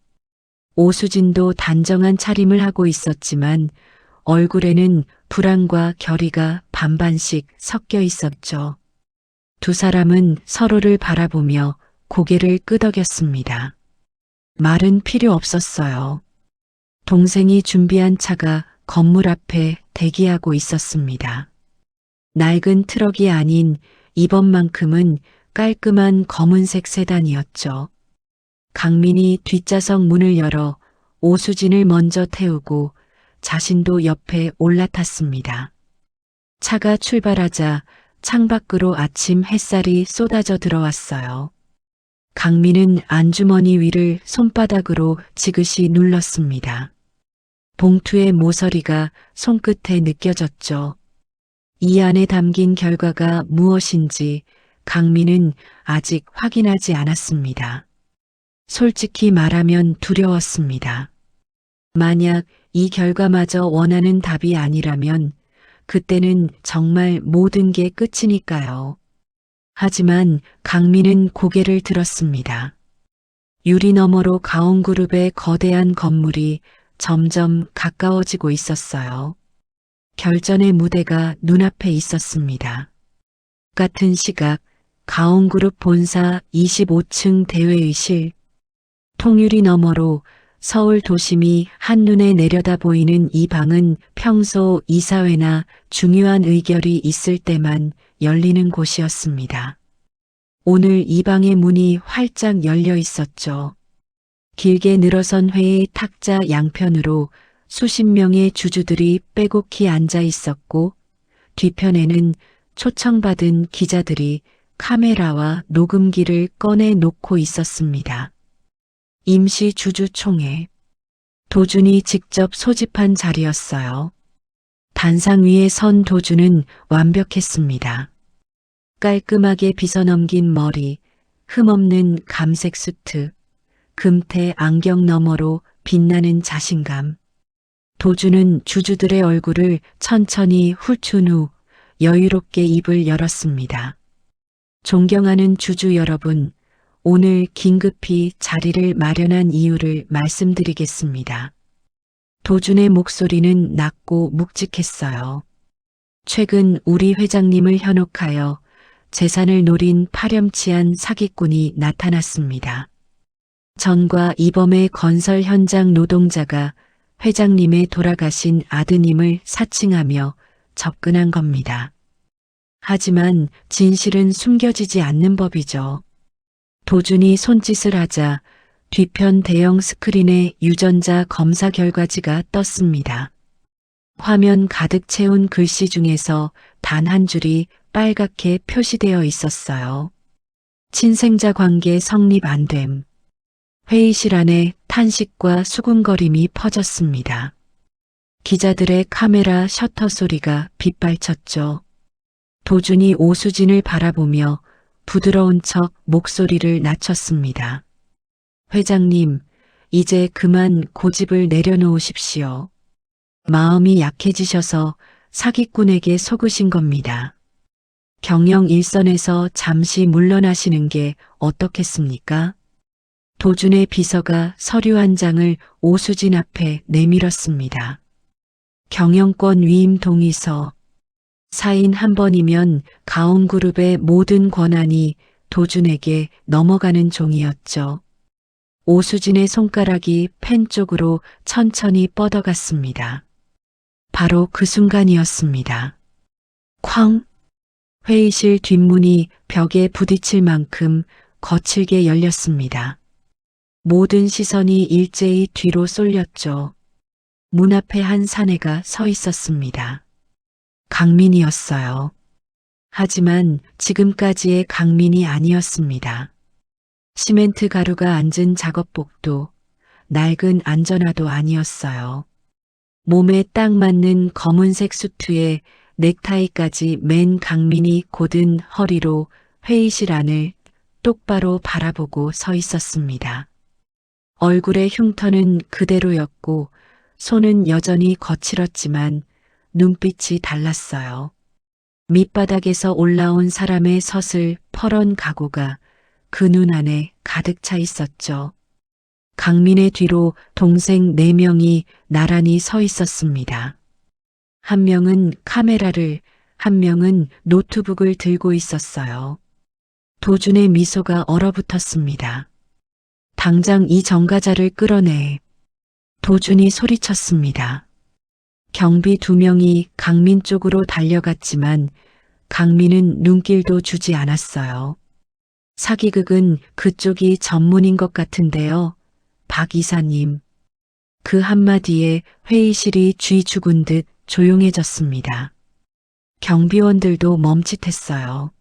오수진도 단정한 차림을 하고 있었지만 얼굴에는 불안과 결의가 반반씩 섞여 있었죠. 두 사람은 서로를 바라보며 고개를 끄덕였습니다. 말은 필요 없었어요. 동생이 준비한 차가 건물 앞에 대기하고 있었습니다. 낡은 트럭이 아닌 이번만큼은 깔끔한 검은색 세단이었죠. 강민이 뒷좌석 문을 열어 오수진을 먼저 태우고 자신도 옆에 올라탔습니다. 차가 출발하자 창밖으로 아침 햇살이 쏟아져 들어왔어요. 강민은 안주머니 위를 손바닥으로 지그시 눌렀습니다. 봉투의 모서리가 손끝에 느껴졌죠. 이 안에 담긴 결과가 무엇인지 강민은 아직 확인하지 않았습니다. 솔직히 말하면 두려웠습니다. 만약 이 결과마저 원하는 답이 아니라면 그때는 정말 모든 게 끝이니까요. 하지만 강민은 고개를 들었습니다. 유리 너머로 가온그룹의 거대한 건물이 점점 가까워지고 있었어요. 결전의 무대가 눈앞에 있었습니다. 같은 시각 가온그룹 본사 25층 대회의실, 통유리 너머로 서울 도심이 한눈에 내려다 보이는 이 방은 평소 이사회나 중요한 의결이 있을 때만 열리는 곳이었습니다. 오늘 이 방의 문이 활짝 열려 있었죠. 길게 늘어선 회의 탁자 양편으로 수십 명의 주주들이 빼곡히 앉아 있었고 뒤편에는 초청받은 기자들이 카메라와 녹음기를 꺼내 놓고 있었습니다. 임시 주주총회. 도준이 직접 소집한 자리였어요. 단상 위에 선 도준은 완벽했습니다. 깔끔하게 빗어넘긴 머리, 흠없는 감색 수트, 금태 안경 너머로 빛나는 자신감. 도준은 주주들의 얼굴을 천천히 훑은 후 여유롭게 입을 열었습니다. 존경하는 주주 여러분, 오늘 긴급히 자리를 마련한 이유를 말씀드리겠습니다. 도준의 목소리는 낮고 묵직했어요. 최근 우리 회장님을 현혹하여 재산을 노린 파렴치한 사기꾼이 나타났습니다. 전과 이범의 건설 현장 노동자가 회장님의 돌아가신 아드님을 사칭하며 접근한 겁니다. 하지만 진실은 숨겨지지 않는 법이죠. 도준이 손짓을 하자 뒤편 대형 스크린에 유전자 검사 결과지가 떴습니다. 화면 가득 채운 글씨 중에서 단 한 줄이 빨갛게 표시되어 있었어요. 친생자 관계 성립 안 됨. 회의실 안에 탄식과 수군거림이 퍼졌습니다. 기자들의 카메라 셔터 소리가 빗발쳤죠. 도준이 오수진을 바라보며 부드러운 척 목소리를 낮췄습니다. 회장님, 이제 그만 고집을 내려놓으십시오. 마음이 약해지셔서 사기꾼에게 속으신 겁니다. 경영 일선에서 잠시 물러나시는 게 어떻겠습니까? 도준의 비서가 서류 한 장을 오수진 앞에 내밀었습니다. 경영권 위임 동의서. 사인 한 번이면 가온그룹의 모든 권한이 도준에게 넘어가는 종이었죠. 오수진의 손가락이 펜 쪽으로 천천히 뻗어갔습니다. 바로 그 순간이었습니다. 쾅! 회의실 뒷문이 벽에 부딪힐 만큼 거칠게 열렸습니다. 모든 시선이 일제히 뒤로 쏠렸죠. 문 앞에 한 사내가 서 있었습니다. 강민이었어요. 하지만 지금까지의 강민이 아니었습니다. 시멘트 가루가 앉은 작업복도, 낡은 안전화도 아니었어요. 몸에 딱 맞는 검은색 수트에 넥타이까지 맨 강민이 곧은 허리로 회의실 안을 똑바로 바라보고 서 있었습니다. 얼굴의 흉터는 그대로였고 손은 여전히 거칠었지만 눈빛이 달랐어요. 밑바닥에서 올라온 사람의 서슬 퍼런 각오가 그 눈 안에 가득 차 있었죠. 강민의 뒤로 동생 4명이 나란히 서 있었습니다. 한 명은 카메라를, 한 명은 노트북을 들고 있었어요. 도준의 미소가 얼어붙었습니다. 당장 이 정가자를 끌어내. 도준이 소리쳤습니다. 경비 2명이 강민 쪽으로 달려갔지만 강민은 눈길도 주지 않았어요. 사기극은 그쪽이 전문인 것 같은데요. 박 이사님. 그 한마디에 회의실이 쥐 죽은 듯 조용해졌습니다. 경비원들도 멈칫했어요.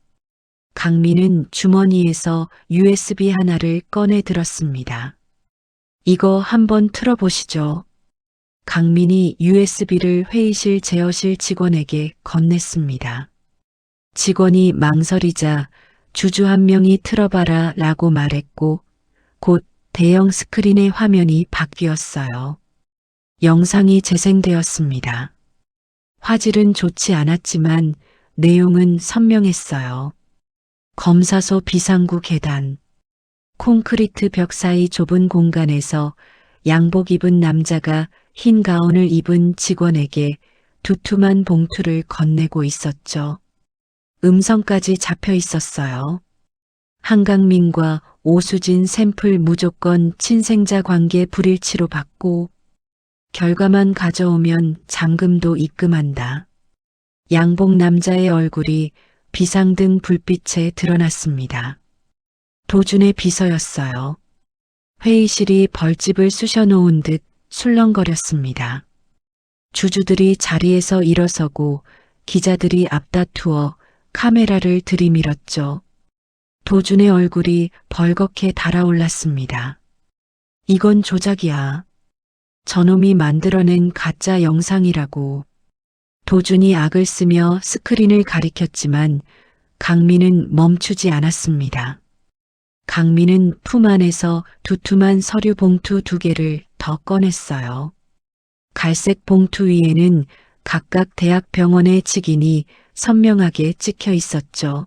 강민은 주머니에서 USB 하나를 꺼내 들었습니다. 이거 한번 틀어보시죠. 강민이 USB를 회의실 제어실 직원에게 건넸습니다. 직원이 망설이자 주주 한 명이 틀어봐라 라고 말했고 곧 대형 스크린의 화면이 바뀌었어요. 영상이 재생되었습니다. 화질은 좋지 않았지만 내용은 선명했어요. 검사소 비상구 계단. 콘크리트 벽 사이 좁은 공간에서 양복 입은 남자가 흰 가운을 입은 직원에게 두툼한 봉투를 건네고 있었죠. 음성까지 잡혀 있었어요. 한강민과 오수진 샘플 무조건 친생자 관계 불일치로 받고 결과만 가져오면 잔금도 입금한다. 양복 남자의 얼굴이 비상등 불빛에 드러났습니다. 도준의 비서였어요. 회의실이 벌집을 쑤셔놓은 듯 술렁거렸습니다. 주주들이 자리에서 일어서고 기자들이 앞다투어 카메라를 들이밀었죠. 도준의 얼굴이 벌겋게 달아올랐습니다. 이건 조작이야. 저놈이 만들어낸 가짜 영상이라고. 도준이 악을 쓰며 스크린을 가리켰지만 강민은 멈추지 않았습니다. 강민은 품 안에서 두툼한 서류 봉투 2개를 더 꺼냈어요. 갈색 봉투 위에는 각각 대학 병원의 직인이 선명하게 찍혀 있었죠.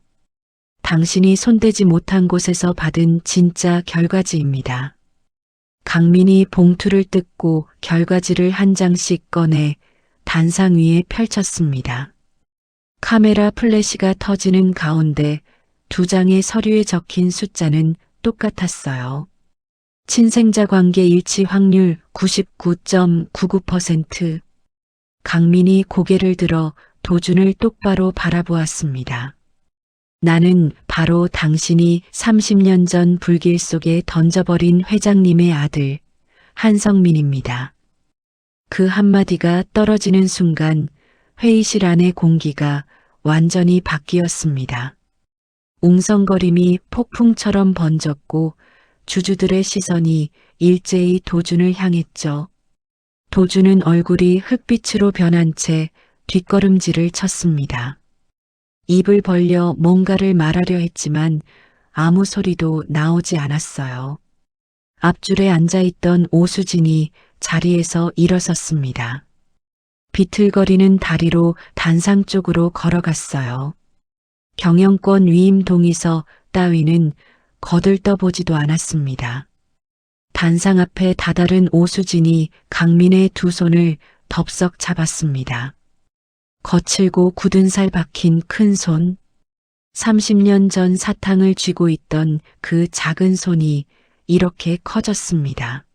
당신이 손대지 못한 곳에서 받은 진짜 결과지입니다. 강민이 봉투를 뜯고 결과지를 한 장씩 꺼내 단상 위에 펼쳤습니다. 카메라 플래시가 터지는 가운데 2장의 서류에 적힌 숫자는 똑같았어요. 친생자 관계 일치 확률 99.99%. 강민이 고개를 들어 도준을 똑바로 바라보았습니다. 나는 바로 당신이 30년 전 불길 속에 던져버린 회장님의 아들 한성민입니다. 그 한마디가 떨어지는 순간 회의실 안의 공기가 완전히 바뀌었습니다. 웅성거림이 폭풍처럼 번졌고 주주들의 시선이 일제히 도준을 향했죠. 도준은 얼굴이 흑빛으로 변한 채 뒷걸음질을 쳤습니다. 입을 벌려 뭔가를 말하려 했지만 아무 소리도 나오지 않았어요. 앞줄에 앉아있던 오수진이 자리에서 일어섰습니다. 비틀거리는 다리로 단상 쪽으로 걸어갔어요. 경영권 위임 동의서 따위는 거들떠보지도 않았습니다. 단상 앞에 다다른 오수진이 강민의 2 손을 덥석 잡았습니다. 거칠고 굳은 살 박힌 큰 손, 30년 전 사탕을 쥐고 있던 그 작은 손이 이렇게 커졌습니다.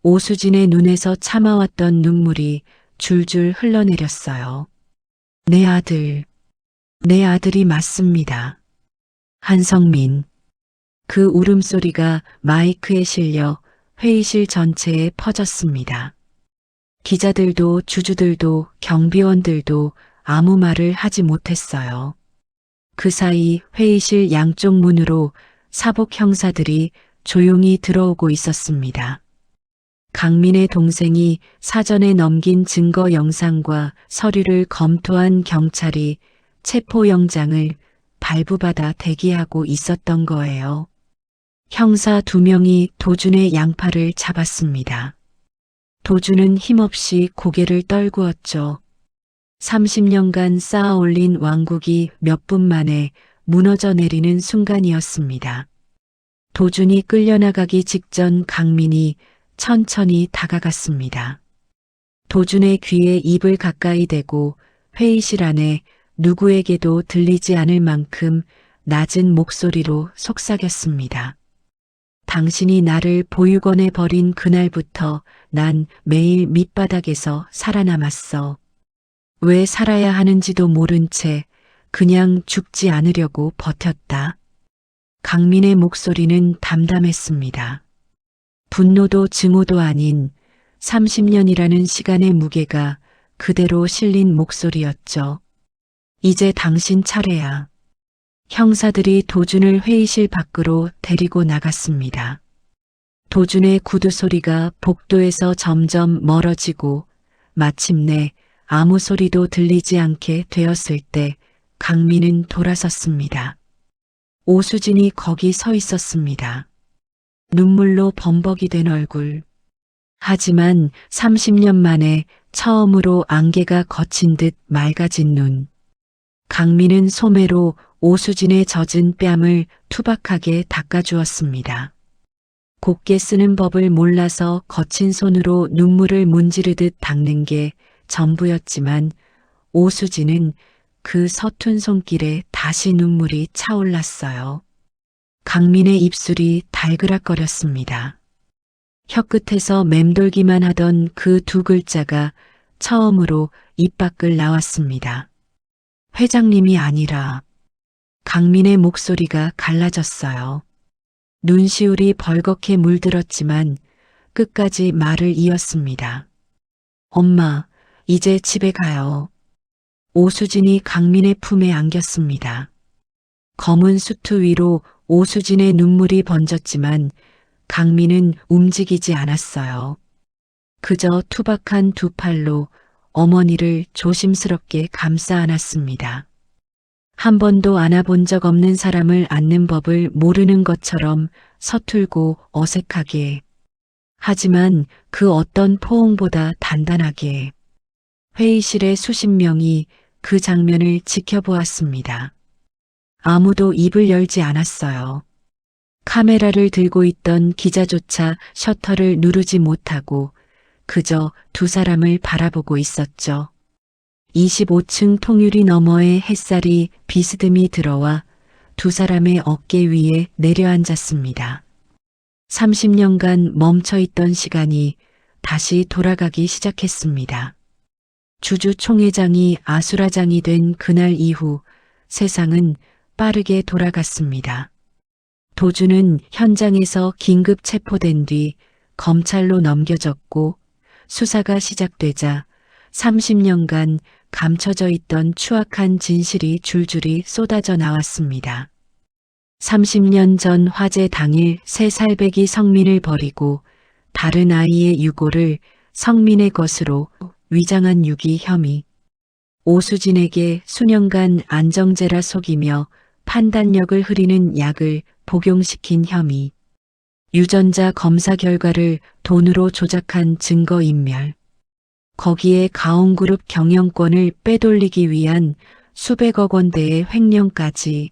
오수진의 눈에서 참아왔던 눈물이 줄줄 흘러내렸어요. 내 아들이 맞습니다. 한성민. 그 울음소리가 마이크에 실려 회의실 전체에 퍼졌습니다. 기자들도 주주들도 경비원들도 아무 말을 하지 못했어요. 그 사이 회의실 양쪽 문으로 사복 형사들이 조용히 들어오고 있었습니다. 강민의 동생이 사전에 넘긴 증거 영상과 서류를 검토한 경찰이 체포영장을 발부받아 대기하고 있었던 거예요. 형사 2명이 도준의 양팔을 잡았습니다. 도준은 힘없이 고개를 떨구었죠. 30년간 쌓아 올린 왕국이 몇 분 만에 무너져 내리는 순간이었습니다. 도준이 끌려나가기 직전 강민이 천천히 다가갔습니다. 도준의 귀에 입을 가까이 대고 회의실 안에 누구에게도 들리지 않을 만큼 낮은 목소리로 속삭였습니다. 당신이 나를 보육원에 버린 그날부터 난 매일 밑바닥에서 살아남았어. 왜 살아야 하는지도 모른 채 그냥 죽지 않으려고 버텼다. 강민의 목소리는 담담했습니다. 분노도 증오도 아닌 30년이라는 시간의 무게가 그대로 실린 목소리였죠. 이제 당신 차례야. 형사들이 도준을 회의실 밖으로 데리고 나갔습니다. 도준의 구두 소리가 복도에서 점점 멀어지고 마침내 아무 소리도 들리지 않게 되었을 때 강민은 돌아섰습니다. 오수진이 거기 서 있었습니다. 눈물로 범벅이 된 얼굴. 하지만 30년 만에 처음으로 안개가 거친 듯 맑아진 눈. 강민은 소매로 오수진의 젖은 뺨을 투박하게 닦아주었습니다. 곱게 쓰는 법을 몰라서 거친 손으로 눈물을 문지르듯 닦는 게 전부였지만 오수진은 그 서툰 손길에 다시 눈물이 차올랐어요. 강민의 입술이 달그락거렸습니다. 혀끝에서 맴돌기만 하던 그 2 글자가 처음으로 입 밖을 나왔습니다. 회장님이 아니라. 강민의 목소리가 갈라졌어요. 눈시울이 벌겋게 물들었지만 끝까지 말을 이었습니다. 엄마, 이제 집에 가요. 오수진이 강민의 품에 안겼습니다. 검은 수트 위로 오수진의 눈물이 번졌지만 강민은 움직이지 않았어요. 그저 투박한 두 팔로 어머니를 조심스럽게 감싸 안았습니다. 한 번도 안아본 적 없는 사람을 안는 법을 모르는 것처럼 서툴고 어색하게, 하지만 그 어떤 포옹보다 단단하게. 회의실의 수십 명이 그 장면을 지켜보았습니다. 아무도 입을 열지 않았어요. 카메라를 들고 있던 기자조차 셔터를 누르지 못하고 그저 두 사람을 바라보고 있었죠. 25층 통유리 너머의 햇살이 비스듬히 들어와 두 사람의 어깨 위에 내려앉았습니다. 30년간 멈춰있던 시간이 다시 돌아가기 시작했습니다. 주주총회장이 아수라장이 된 그날 이후 세상은 빠르게 돌아갔습니다. 도주는 현장에서 긴급 체포된 뒤 검찰로 넘겨졌고 수사가 시작되자 30년간 감춰져 있던 추악한 진실이 줄줄이 쏟아져 나왔습니다. 30년 전 화재 당일 새 살배기 성민을 버리고 다른 아이의 유고를 성민의 것으로 위장한 유기 혐의. 오수진에게 수년간 안정제라 속이며 판단력을 흐리는 약을 복용시킨 혐의. 유전자 검사 결과를 돈으로 조작한 증거인멸. 거기에 가온그룹 경영권을 빼돌리기 위한 수백억 원대의 횡령까지.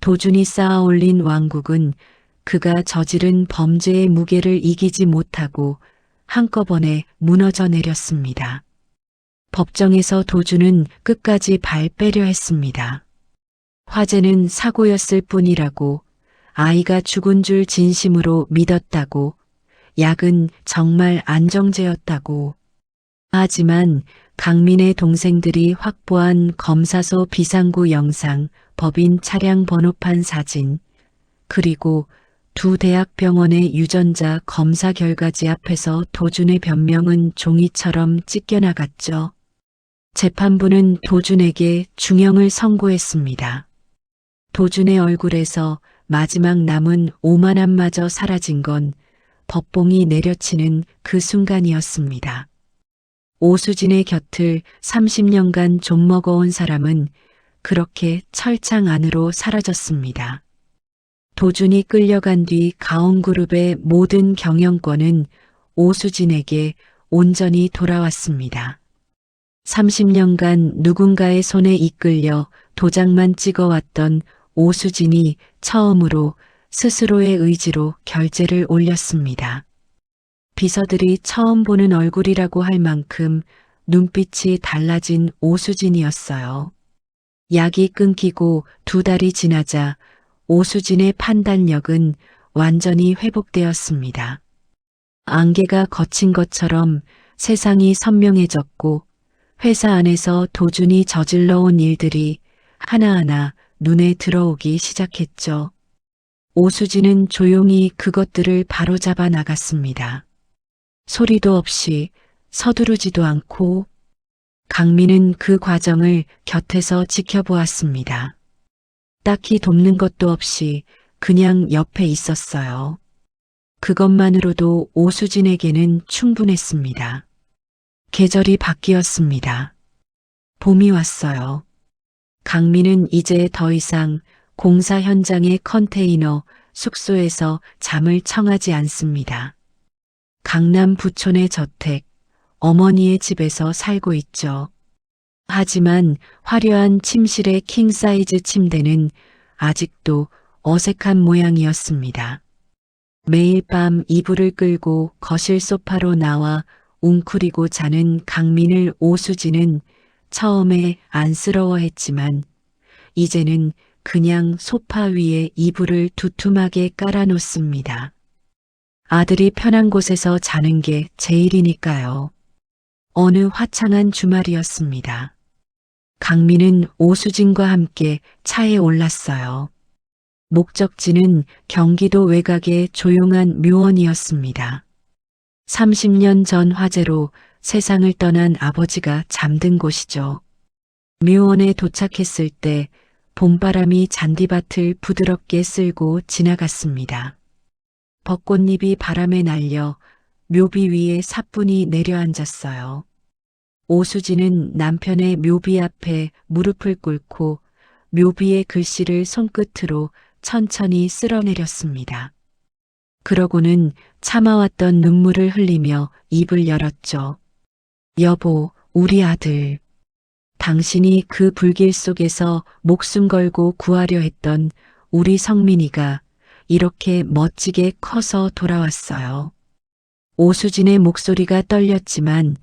도준이 쌓아올린 왕국은 그가 저지른 범죄의 무게를 이기지 못하고 한꺼번에 무너져 내렸습니다. 법정에서 도준은 끝까지 발 빼려 했습니다. 화재는 사고였을 뿐이라고, 아이가 죽은 줄 진심으로 믿었다고, 약은 정말 안정제였다고. 하지만 강민의 동생들이 확보한 검사소 비상구 영상, 법인 차량 번호판 사진, 그리고 두 대학병원의 유전자 검사 결과지 앞에서 도준의 변명은 종이처럼 찢겨나갔죠. 재판부는 도준에게 중형을 선고했습니다. 도준의 얼굴에서 마지막 남은 오만함마저 사라진 건 법봉이 내려치는 그 순간이었습니다. 오수진의 곁을 30년간 좀먹어온 사람은 그렇게 철창 안으로 사라졌습니다. 도준이 끌려간 뒤 가온그룹의 모든 경영권은 오수진에게 온전히 돌아왔습니다. 30년간 누군가의 손에 이끌려 도장만 찍어왔던 오수진이 처음으로 스스로의 의지로 결재를 올렸습니다. 비서들이 처음 보는 얼굴이라고 할 만큼 눈빛이 달라진 오수진이었어요. 약이 끊기고 두 달이 지나자 오수진의 판단력은 완전히 회복되었습니다. 안개가 걷힌 것처럼 세상이 선명해졌고 회사 안에서 도준이 저질러온 일들이 하나하나 눈에 들어오기 시작했죠. 오수진은 조용히 그것들을 바로잡아 나갔습니다. 소리도 없이, 서두르지도 않고. 강민은 그 과정을 곁에서 지켜보았습니다. 딱히 돕는 것도 없이 그냥 옆에 있었어요. 그것만으로도 오수진에게는 충분했습니다. 계절이 바뀌었습니다. 봄이 왔어요. 강민은 이제 더 이상 공사 현장의 컨테이너 숙소에서 잠을 청하지 않습니다. 강남 부촌의 저택, 어머니의 집에서 살고 있죠. 하지만 화려한 침실의 킹사이즈 침대는 아직도 어색한 모양이었습니다. 매일 밤 이불을 끌고 거실 소파로 나와 웅크리고 자는 강민을 오수진은 처음에 안쓰러워했지만 이제는 그냥 소파 위에 이불을 두툼하게 깔아놓습니다. 아들이 편한 곳에서 자는 게 제일이니까요. 어느 화창한 주말이었습니다. 강민은 오수진과 함께 차에 올랐어요. 목적지는 경기도 외곽의 조용한 묘원이었습니다. 30년 전 화재로 세상을 떠난 아버지가 잠든 곳이죠. 묘원에 도착했을 때 봄바람이 잔디밭을 부드럽게 쓸고 지나갔습니다. 벚꽃잎이 바람에 날려 묘비 위에 사뿐히 내려앉았어요. 오수진은 남편의 묘비 앞에 무릎을 꿇고 묘비의 글씨를 손끝으로 천천히 쓸어내렸습니다. 그러고는 참아왔던 눈물을 흘리며 입을 열었죠. 여보, 우리 아들. 당신이 그 불길 속에서 목숨 걸고 구하려 했던 우리 성민이가 이렇게 멋지게 커서 돌아왔어요. 오수진의 목소리가 떨렸지만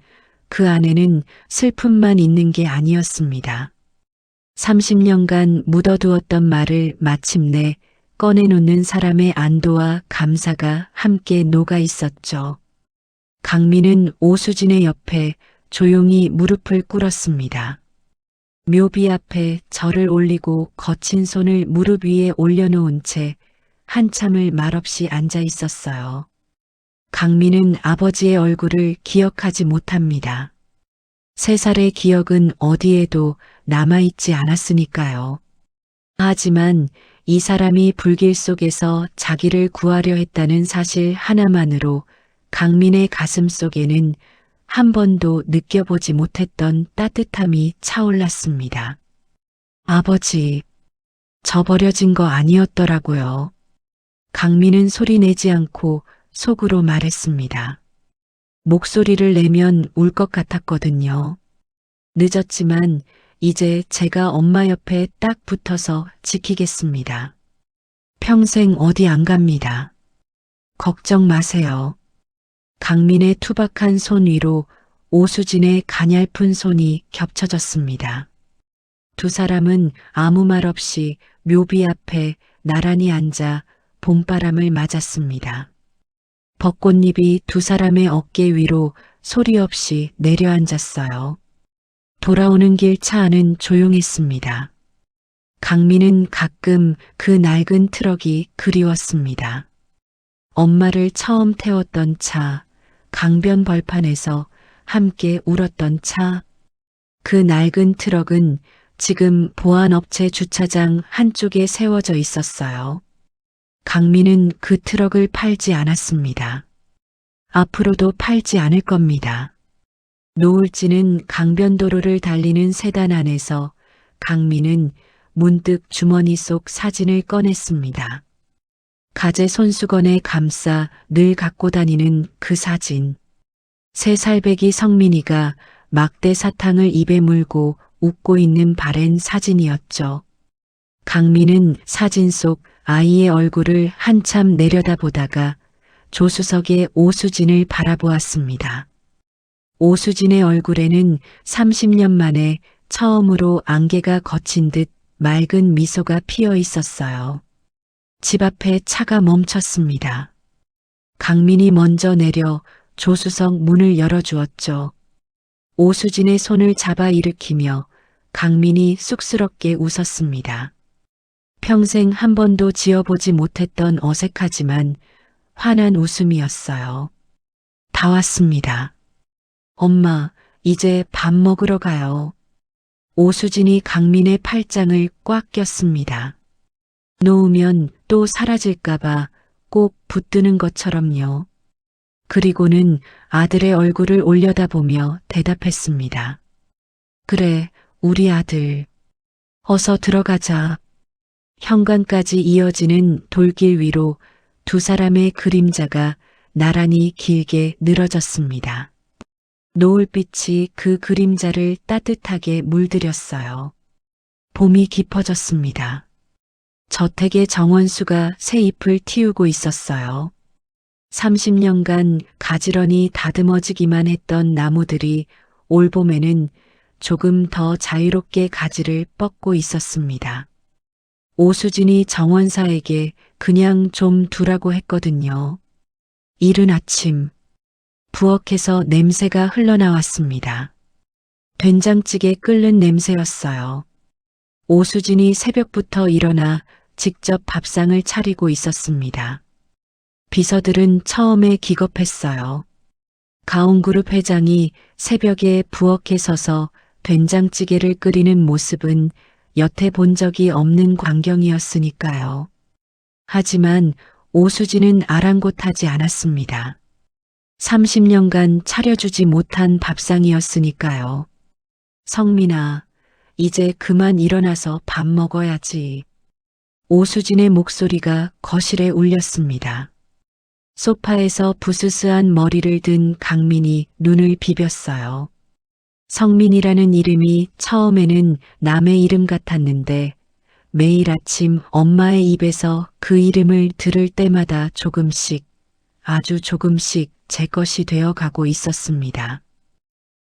그 안에는 슬픔만 있는 게 아니었습니다. 30년간 묻어두었던 말을 마침내 꺼내놓는 사람의 안도와 감사가 함께 녹아 있었죠. 강민은 오수진의 옆에 조용히 무릎을 꿇었습니다. 묘비 앞에 절을 올리고 거친 손을 무릎 위에 올려놓은 채 한참을 말없이 앉아 있었어요. 강민은 아버지의 얼굴을 기억하지 못합니다. 3살의 기억은 어디에도 남아있지 않았으니까요. 하지만 이 사람이 불길 속에서 자기를 구하려 했다는 사실 하나만으로 강민의 가슴 속에는 한 번도 느껴보지 못했던 따뜻함이 차올랐습니다. 아버지, 저 버려진 거 아니었더라고요. 강민은 소리 내지 않고 속으로 말했습니다. 목소리를 내면 울 것 같았거든요. 늦었지만 이제 제가 엄마 옆에 딱 붙어서 지키겠습니다. 평생 어디 안 갑니다. 걱정 마세요. 강민의 투박한 손 위로 오수진의 가냘픈 손이 겹쳐졌습니다. 두 사람은 아무 말 없이 묘비 앞에 나란히 앉아 봄바람을 맞았습니다. 벚꽃잎이 두 사람의 어깨 위로 소리 없이 내려앉았어요. 돌아오는 길 차 안은 조용했습니다. 강민은 가끔 그 낡은 트럭이 그리웠습니다. 엄마를 처음 태웠던 차, 강변 벌판에서 함께 울었던 차. 그 낡은 트럭은 지금 보안업체 주차장 한쪽에 세워져 있었어요. 강민은 그 트럭을 팔지 않았습니다. 앞으로도 팔지 않을 겁니다. 노을지는 강변도로를 달리는 세단 안에서 강민은 문득 주머니 속 사진을 꺼냈습니다. 가재 손수건에 감싸 늘 갖고 다니는 그 사진. 3살배기 성민이가 막대 사탕을 입에 물고 웃고 있는 바랜 사진이었죠. 강민은 사진 속 아이의 얼굴을 한참 내려다보다가 조수석의 오수진을 바라보았습니다. 오수진의 얼굴에는 30년 만에 처음으로 안개가 걷힌 듯 맑은 미소가 피어 있었어요. 집 앞에 차가 멈췄습니다. 강민이 먼저 내려 조수석 문을 열어주었죠. 오수진의 손을 잡아 일으키며 강민이 쑥스럽게 웃었습니다. 평생 한 번도 지어보지 못했던 어색하지만 환한 웃음이었어요. 다 왔습니다. 엄마, 이제 밥 먹으러 가요. 오수진이 강민의 팔짱을 꽉 꼈습니다. 놓으면 또 사라질까봐 꼭 붙드는 것처럼요. 그리고는 아들의 얼굴을 올려다보며 대답했습니다. 그래, 우리 아들. 어서 들어가자. 현관까지 이어지는 돌길 위로 두 사람의 그림자가 나란히 길게 늘어졌습니다. 노을빛이 그 그림자를 따뜻하게 물들였어요. 봄이 깊어졌습니다. 저택의 정원수가 새 잎을 틔우고 있었어요. 30년간 가지런히 다듬어지기만 했던 나무들이 올봄에는 조금 더 자유롭게 가지를 뻗고 있었습니다. 오수진이 정원사에게 그냥 좀 두라고 했거든요. 이른 아침, 부엌에서 냄새가 흘러나왔습니다. 된장찌개 끓는 냄새였어요. 오수진이 새벽부터 일어나 직접 밥상을 차리고 있었습니다. 비서들은 처음에 기겁했어요. 가온그룹 회장이 새벽에 부엌에 서서 된장찌개를 끓이는 모습은 여태 본 적이 없는 광경이었으니까요. 하지만 오수진은 아랑곳하지 않았습니다. 30년간 차려주지 못한 밥상이었으니까요. 성민아, 이제 그만 일어나서 밥 먹어야지. 오수진의 목소리가 거실에 울렸습니다. 소파에서 부스스한 머리를 든 강민이 눈을 비볐어요. 성민이라는 이름이 처음에는 남의 이름 같았는데 매일 아침 엄마의 입에서 그 이름을 들을 때마다 조금씩, 아주 조금씩 제 것이 되어 가고 있었습니다.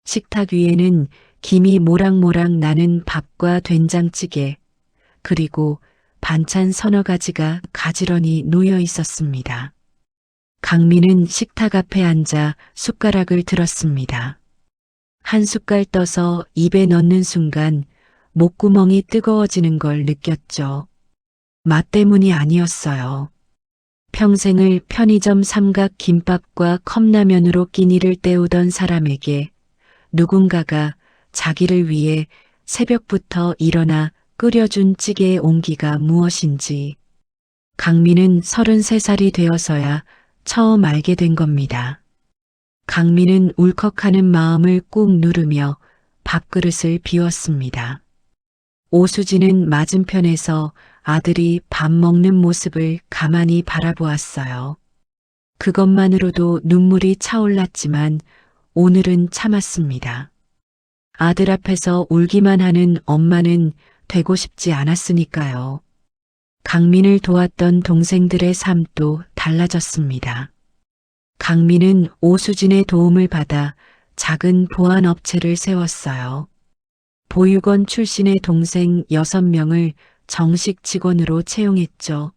식탁 위에는 김이 모락모락 나는 밥과 된장찌개, 그리고 반찬 서너 가지가 가지런히 놓여 있었습니다. 강민은 식탁 앞에 앉아 숟가락을 들었습니다. 한 숟갈 떠서 입에 넣는 순간 목구멍이 뜨거워지는 걸 느꼈죠. 맛 때문이 아니었어요. 평생을 편의점 삼각 김밥과 컵라면으로 끼니를 때우던 사람에게 누군가가 자기를 위해 새벽부터 일어나 끓여준 찌개의 온기가 무엇인지 강민은 33살이 되어서야 처음 알게 된 겁니다. 강민은 울컥하는 마음을 꾹 누르며 밥그릇을 비웠습니다. 오수진은 맞은편에서 아들이 밥 먹는 모습을 가만히 바라보았어요. 그것만으로도 눈물이 차올랐지만 오늘은 참았습니다. 아들 앞에서 울기만 하는 엄마는 되고 싶지 않았으니까요. 강민을 도왔던 동생들의 삶도 달라졌습니다. 강민은 오수진의 도움을 받아 작은 보안업체를 세웠어요. 보육원 출신의 동생 6명을 정식 직원으로 채용했죠.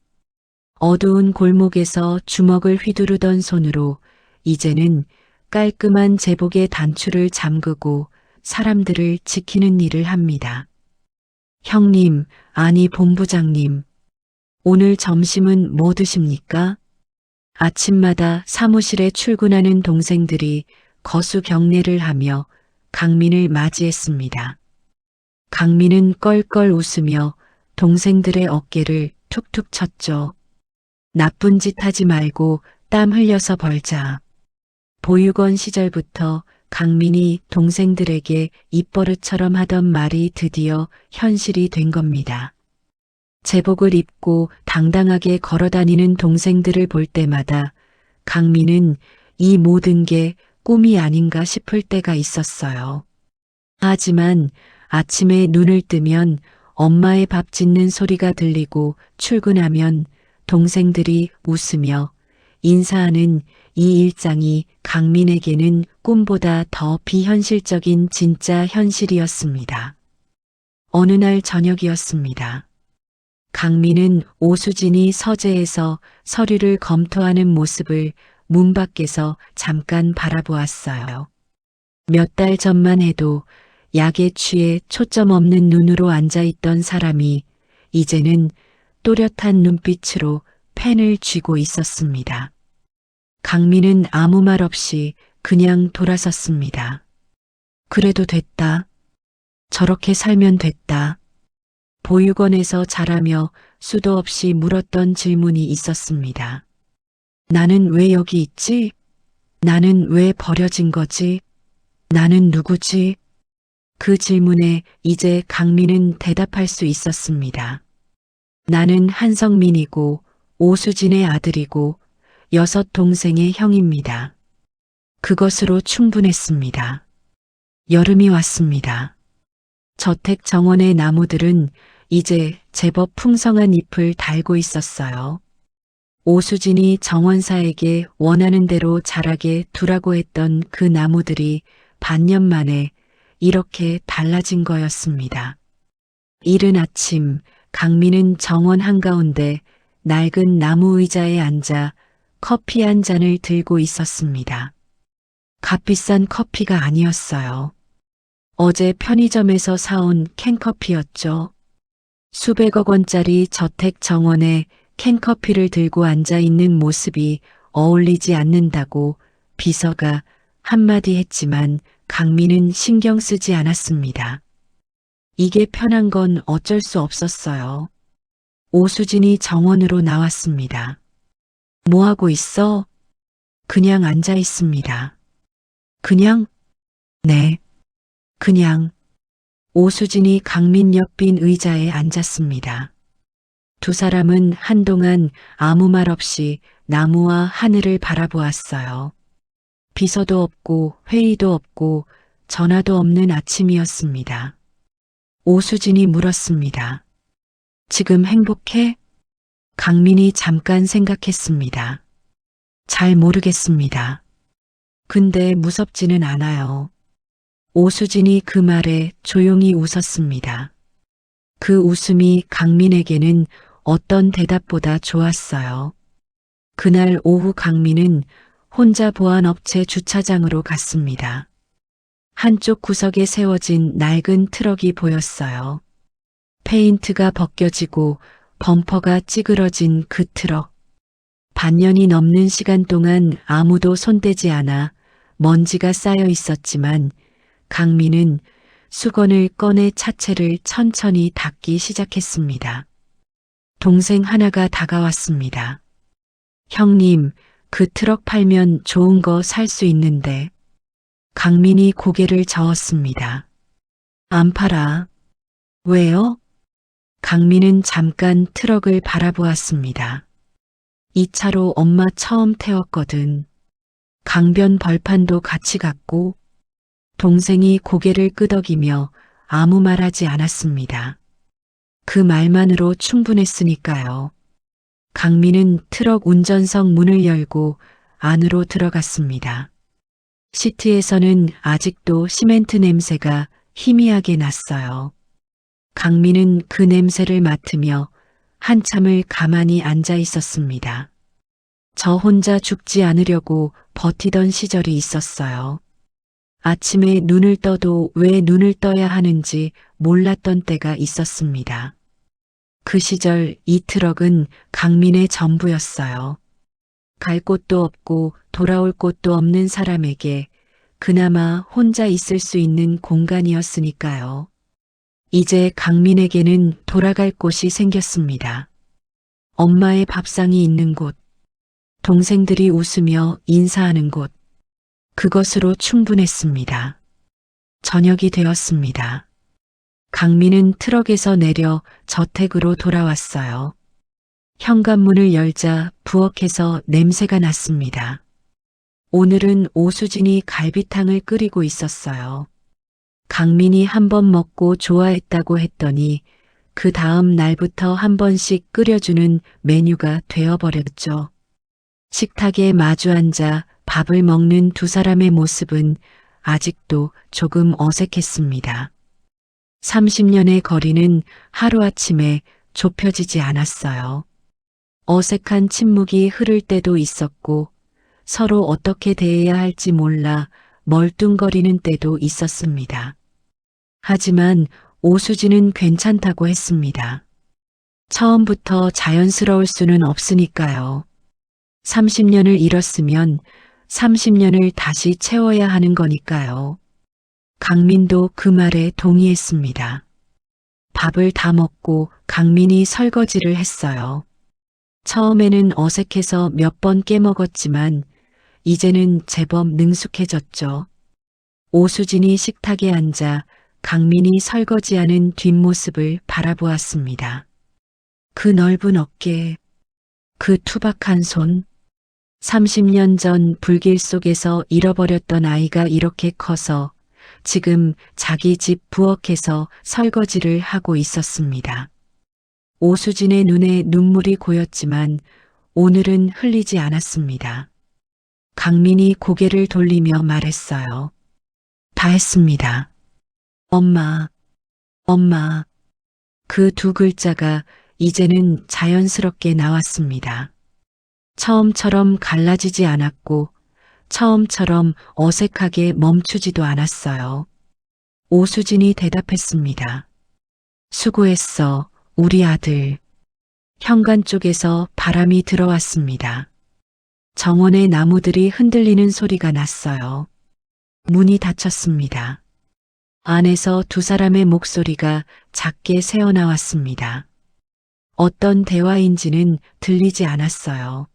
어두운 골목에서 주먹을 휘두르던 손으로 이제는 깔끔한 제복의 단추를 잠그고 사람들을 지키는 일을 합니다. 형님, 아니 본부장님, 오늘 점심은 뭐 드십니까? 아침마다 사무실에 출근하는 동생들이 거수 경례를 하며 강민을 맞이했습니다. 강민은 껄껄 웃으며 동생들의 어깨를 툭툭 쳤죠. 나쁜 짓 하지 말고 땀 흘려서 벌자. 보육원 시절부터 강민이 동생들에게 입버릇처럼 하던 말이 드디어 현실이 된 겁니다. 제복을 입고 당당하게 걸어다니는 동생들을 볼 때마다 강민은 이 모든 게 꿈이 아닌가 싶을 때가 있었어요. 하지만 아침에 눈을 뜨면 엄마의 밥 짓는 소리가 들리고 출근하면 동생들이 웃으며 인사하는 이 일상이 강민에게는 꿈보다 더 비현실적인 진짜 현실이었습니다. 어느 날 저녁이었습니다. 강민은 오수진이 서재에서 서류를 검토하는 모습을 문 밖에서 잠깐 바라보았어요. 몇 달 전만 해도 약에 취해 초점 없는 눈으로 앉아있던 사람이 이제는 또렷한 눈빛으로 펜을 쥐고 있었습니다. 강민은 아무 말 없이 그냥 돌아섰습니다. 그래도 됐다. 저렇게 살면 됐다. 보육원에서 자라며 수도 없이 물었던 질문이 있었습니다. 나는 왜 여기 있지? 나는 왜 버려진 거지? 나는 누구지? 그 질문에 이제 강민은 대답할 수 있었습니다. 나는 한성민이고 오수진의 아들이고 6 동생의 형입니다. 그것으로 충분했습니다. 여름이 왔습니다. 저택 정원의 나무들은 이제 제법 풍성한 잎을 달고 있었어요. 오수진이 정원사에게 원하는 대로 자라게 두라고 했던 그 나무들이 반년 만에 이렇게 달라진 거였습니다. 이른 아침 강민은 정원 한가운데 낡은 나무 의자에 앉아 커피 한 잔을 들고 있었습니다. 값비싼 커피가 아니었어요. 어제 편의점에서 사온 캔커피였죠. 수백억 원짜리 저택 정원에 캔커피를 들고 앉아 있는 모습이 어울리지 않는다고 비서가 한마디 했지만 강민은 신경 쓰지 않았습니다. 이게 편한 건 어쩔 수 없었어요. 오수진이 정원으로 나왔습니다. 뭐 하고 있어? 그냥 앉아 있습니다. 그냥? 네. 그냥. 오수진이 강민 옆 빈 의자에 앉았습니다. 두 사람은 한동안 아무 말 없이 나무와 하늘을 바라보았어요. 비서도 없고 회의도 없고 전화도 없는 아침이었습니다. 오수진이 물었습니다. 지금 행복해? 강민이 잠깐 생각했습니다. 잘 모르겠습니다. 근데 무섭지는 않아요. 오수진이 그 말에 조용히 웃었습니다. 그 웃음이 강민에게는 어떤 대답보다 좋았어요. 그날 오후 강민은 혼자 보안업체 주차장으로 갔습니다. 한쪽 구석에 세워진 낡은 트럭이 보였어요. 페인트가 벗겨지고 범퍼가 찌그러진 그 트럭. 반년이 넘는 시간 동안 아무도 손대지 않아 먼지가 쌓여 있었지만 강민은 수건을 꺼내 차체를 천천히 닦기 시작했습니다. 동생 하나가 다가왔습니다. 형님, 그 트럭 팔면 좋은 거 살 수 있는데. 강민이 고개를 저었습니다. 안 팔아. 왜요? 강민은 잠깐 트럭을 바라보았습니다. 이 차로 엄마 처음 태웠거든. 강변 벌판도 같이 갔고. 동생이 고개를 끄덕이며 아무 말하지 않았습니다. 그 말만으로 충분했으니까요. 강민은 트럭 운전석 문을 열고 안으로 들어갔습니다. 시트에서는 아직도 시멘트 냄새가 희미하게 났어요. 강민은 그 냄새를 맡으며 한참을 가만히 앉아 있었습니다. 저 혼자 죽지 않으려고 버티던 시절이 있었어요. 아침에 눈을 떠도 왜 눈을 떠야 하는지 몰랐던 때가 있었습니다. 그 시절 이 트럭은 강민의 전부였어요. 갈 곳도 없고 돌아올 곳도 없는 사람에게 그나마 혼자 있을 수 있는 공간이었으니까요. 이제 강민에게는 돌아갈 곳이 생겼습니다. 엄마의 밥상이 있는 곳, 동생들이 웃으며 인사하는 곳, 그것으로 충분했습니다. 저녁이 되었습니다. 강민은 트럭에서 내려 저택으로 돌아왔어요. 현관문을 열자 부엌에서 냄새가 났습니다. 오늘은 오수진이 갈비탕을 끓이고 있었어요. 강민이 한 번 먹고 좋아했다고 했더니 그 다음 날부터 한 번씩 끓여주는 메뉴가 되어버렸죠. 식탁에 마주 앉아 밥을 먹는 두 사람의 모습은 아직도 조금 어색했습니다. 30년의 거리는 하루아침에 좁혀지지 않았어요. 어색한 침묵이 흐를 때도 있었고 서로 어떻게 대해야 할지 몰라 멀뚱거리는 때도 있었습니다. 하지만 오수진은 괜찮다고 했습니다. 처음부터 자연스러울 수는 없으니까요. 30년을 잃었으면 30년을 다시 채워야 하는 거니까요. 강민도 그 말에 동의했습니다. 밥을 다 먹고 강민이 설거지를 했어요. 처음에는 어색해서 몇 번 깨먹었지만 이제는 제법 능숙해졌죠. 오수진이 식탁에 앉아 강민이 설거지하는 뒷모습을 바라보았습니다. 그 넓은 어깨, 그 투박한 손, 30년 전 불길 속에서 잃어버렸던 아이가 이렇게 커서 지금 자기 집 부엌에서 설거지를 하고 있었습니다. 오수진의 눈에 눈물이 고였지만 오늘은 흘리지 않았습니다. 강민이 고개를 돌리며 말했어요. 다 했습니다. 엄마, 엄마. 그 두 글자가 이제는 자연스럽게 나왔습니다. 처음처럼 갈라지지 않았고 처음처럼 어색하게 멈추지도 않았어요. 오수진이 대답했습니다. 수고했어, 우리 아들. 현관 쪽에서 바람이 들어왔습니다. 정원의 나무들이 흔들리는 소리가 났어요. 문이 닫혔습니다. 안에서 두 사람의 목소리가 작게 새어나왔습니다. 어떤 대화인지는 들리지 않았어요.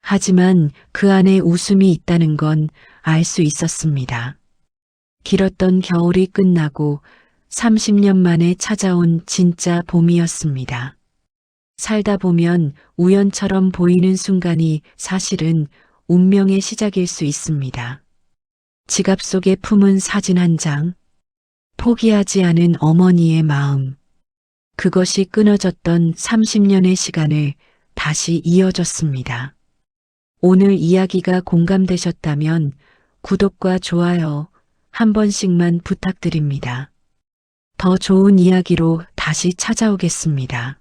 하지만 그 안에 웃음이 있다는 건 알 수 있었습니다. 길었던 겨울이 끝나고 30년 만에 찾아온 진짜 봄이었습니다. 살다 보면 우연처럼 보이는 순간이 사실은 운명의 시작일 수 있습니다. 지갑 속에 품은 사진 한 장, 포기하지 않은 어머니의 마음, 그것이 끊어졌던 30년의 시간을 다시 이어줬습니다. 오늘 이야기가 공감되셨다면 구독과 좋아요 한 번씩만 부탁드립니다. 더 좋은 이야기로 다시 찾아오겠습니다.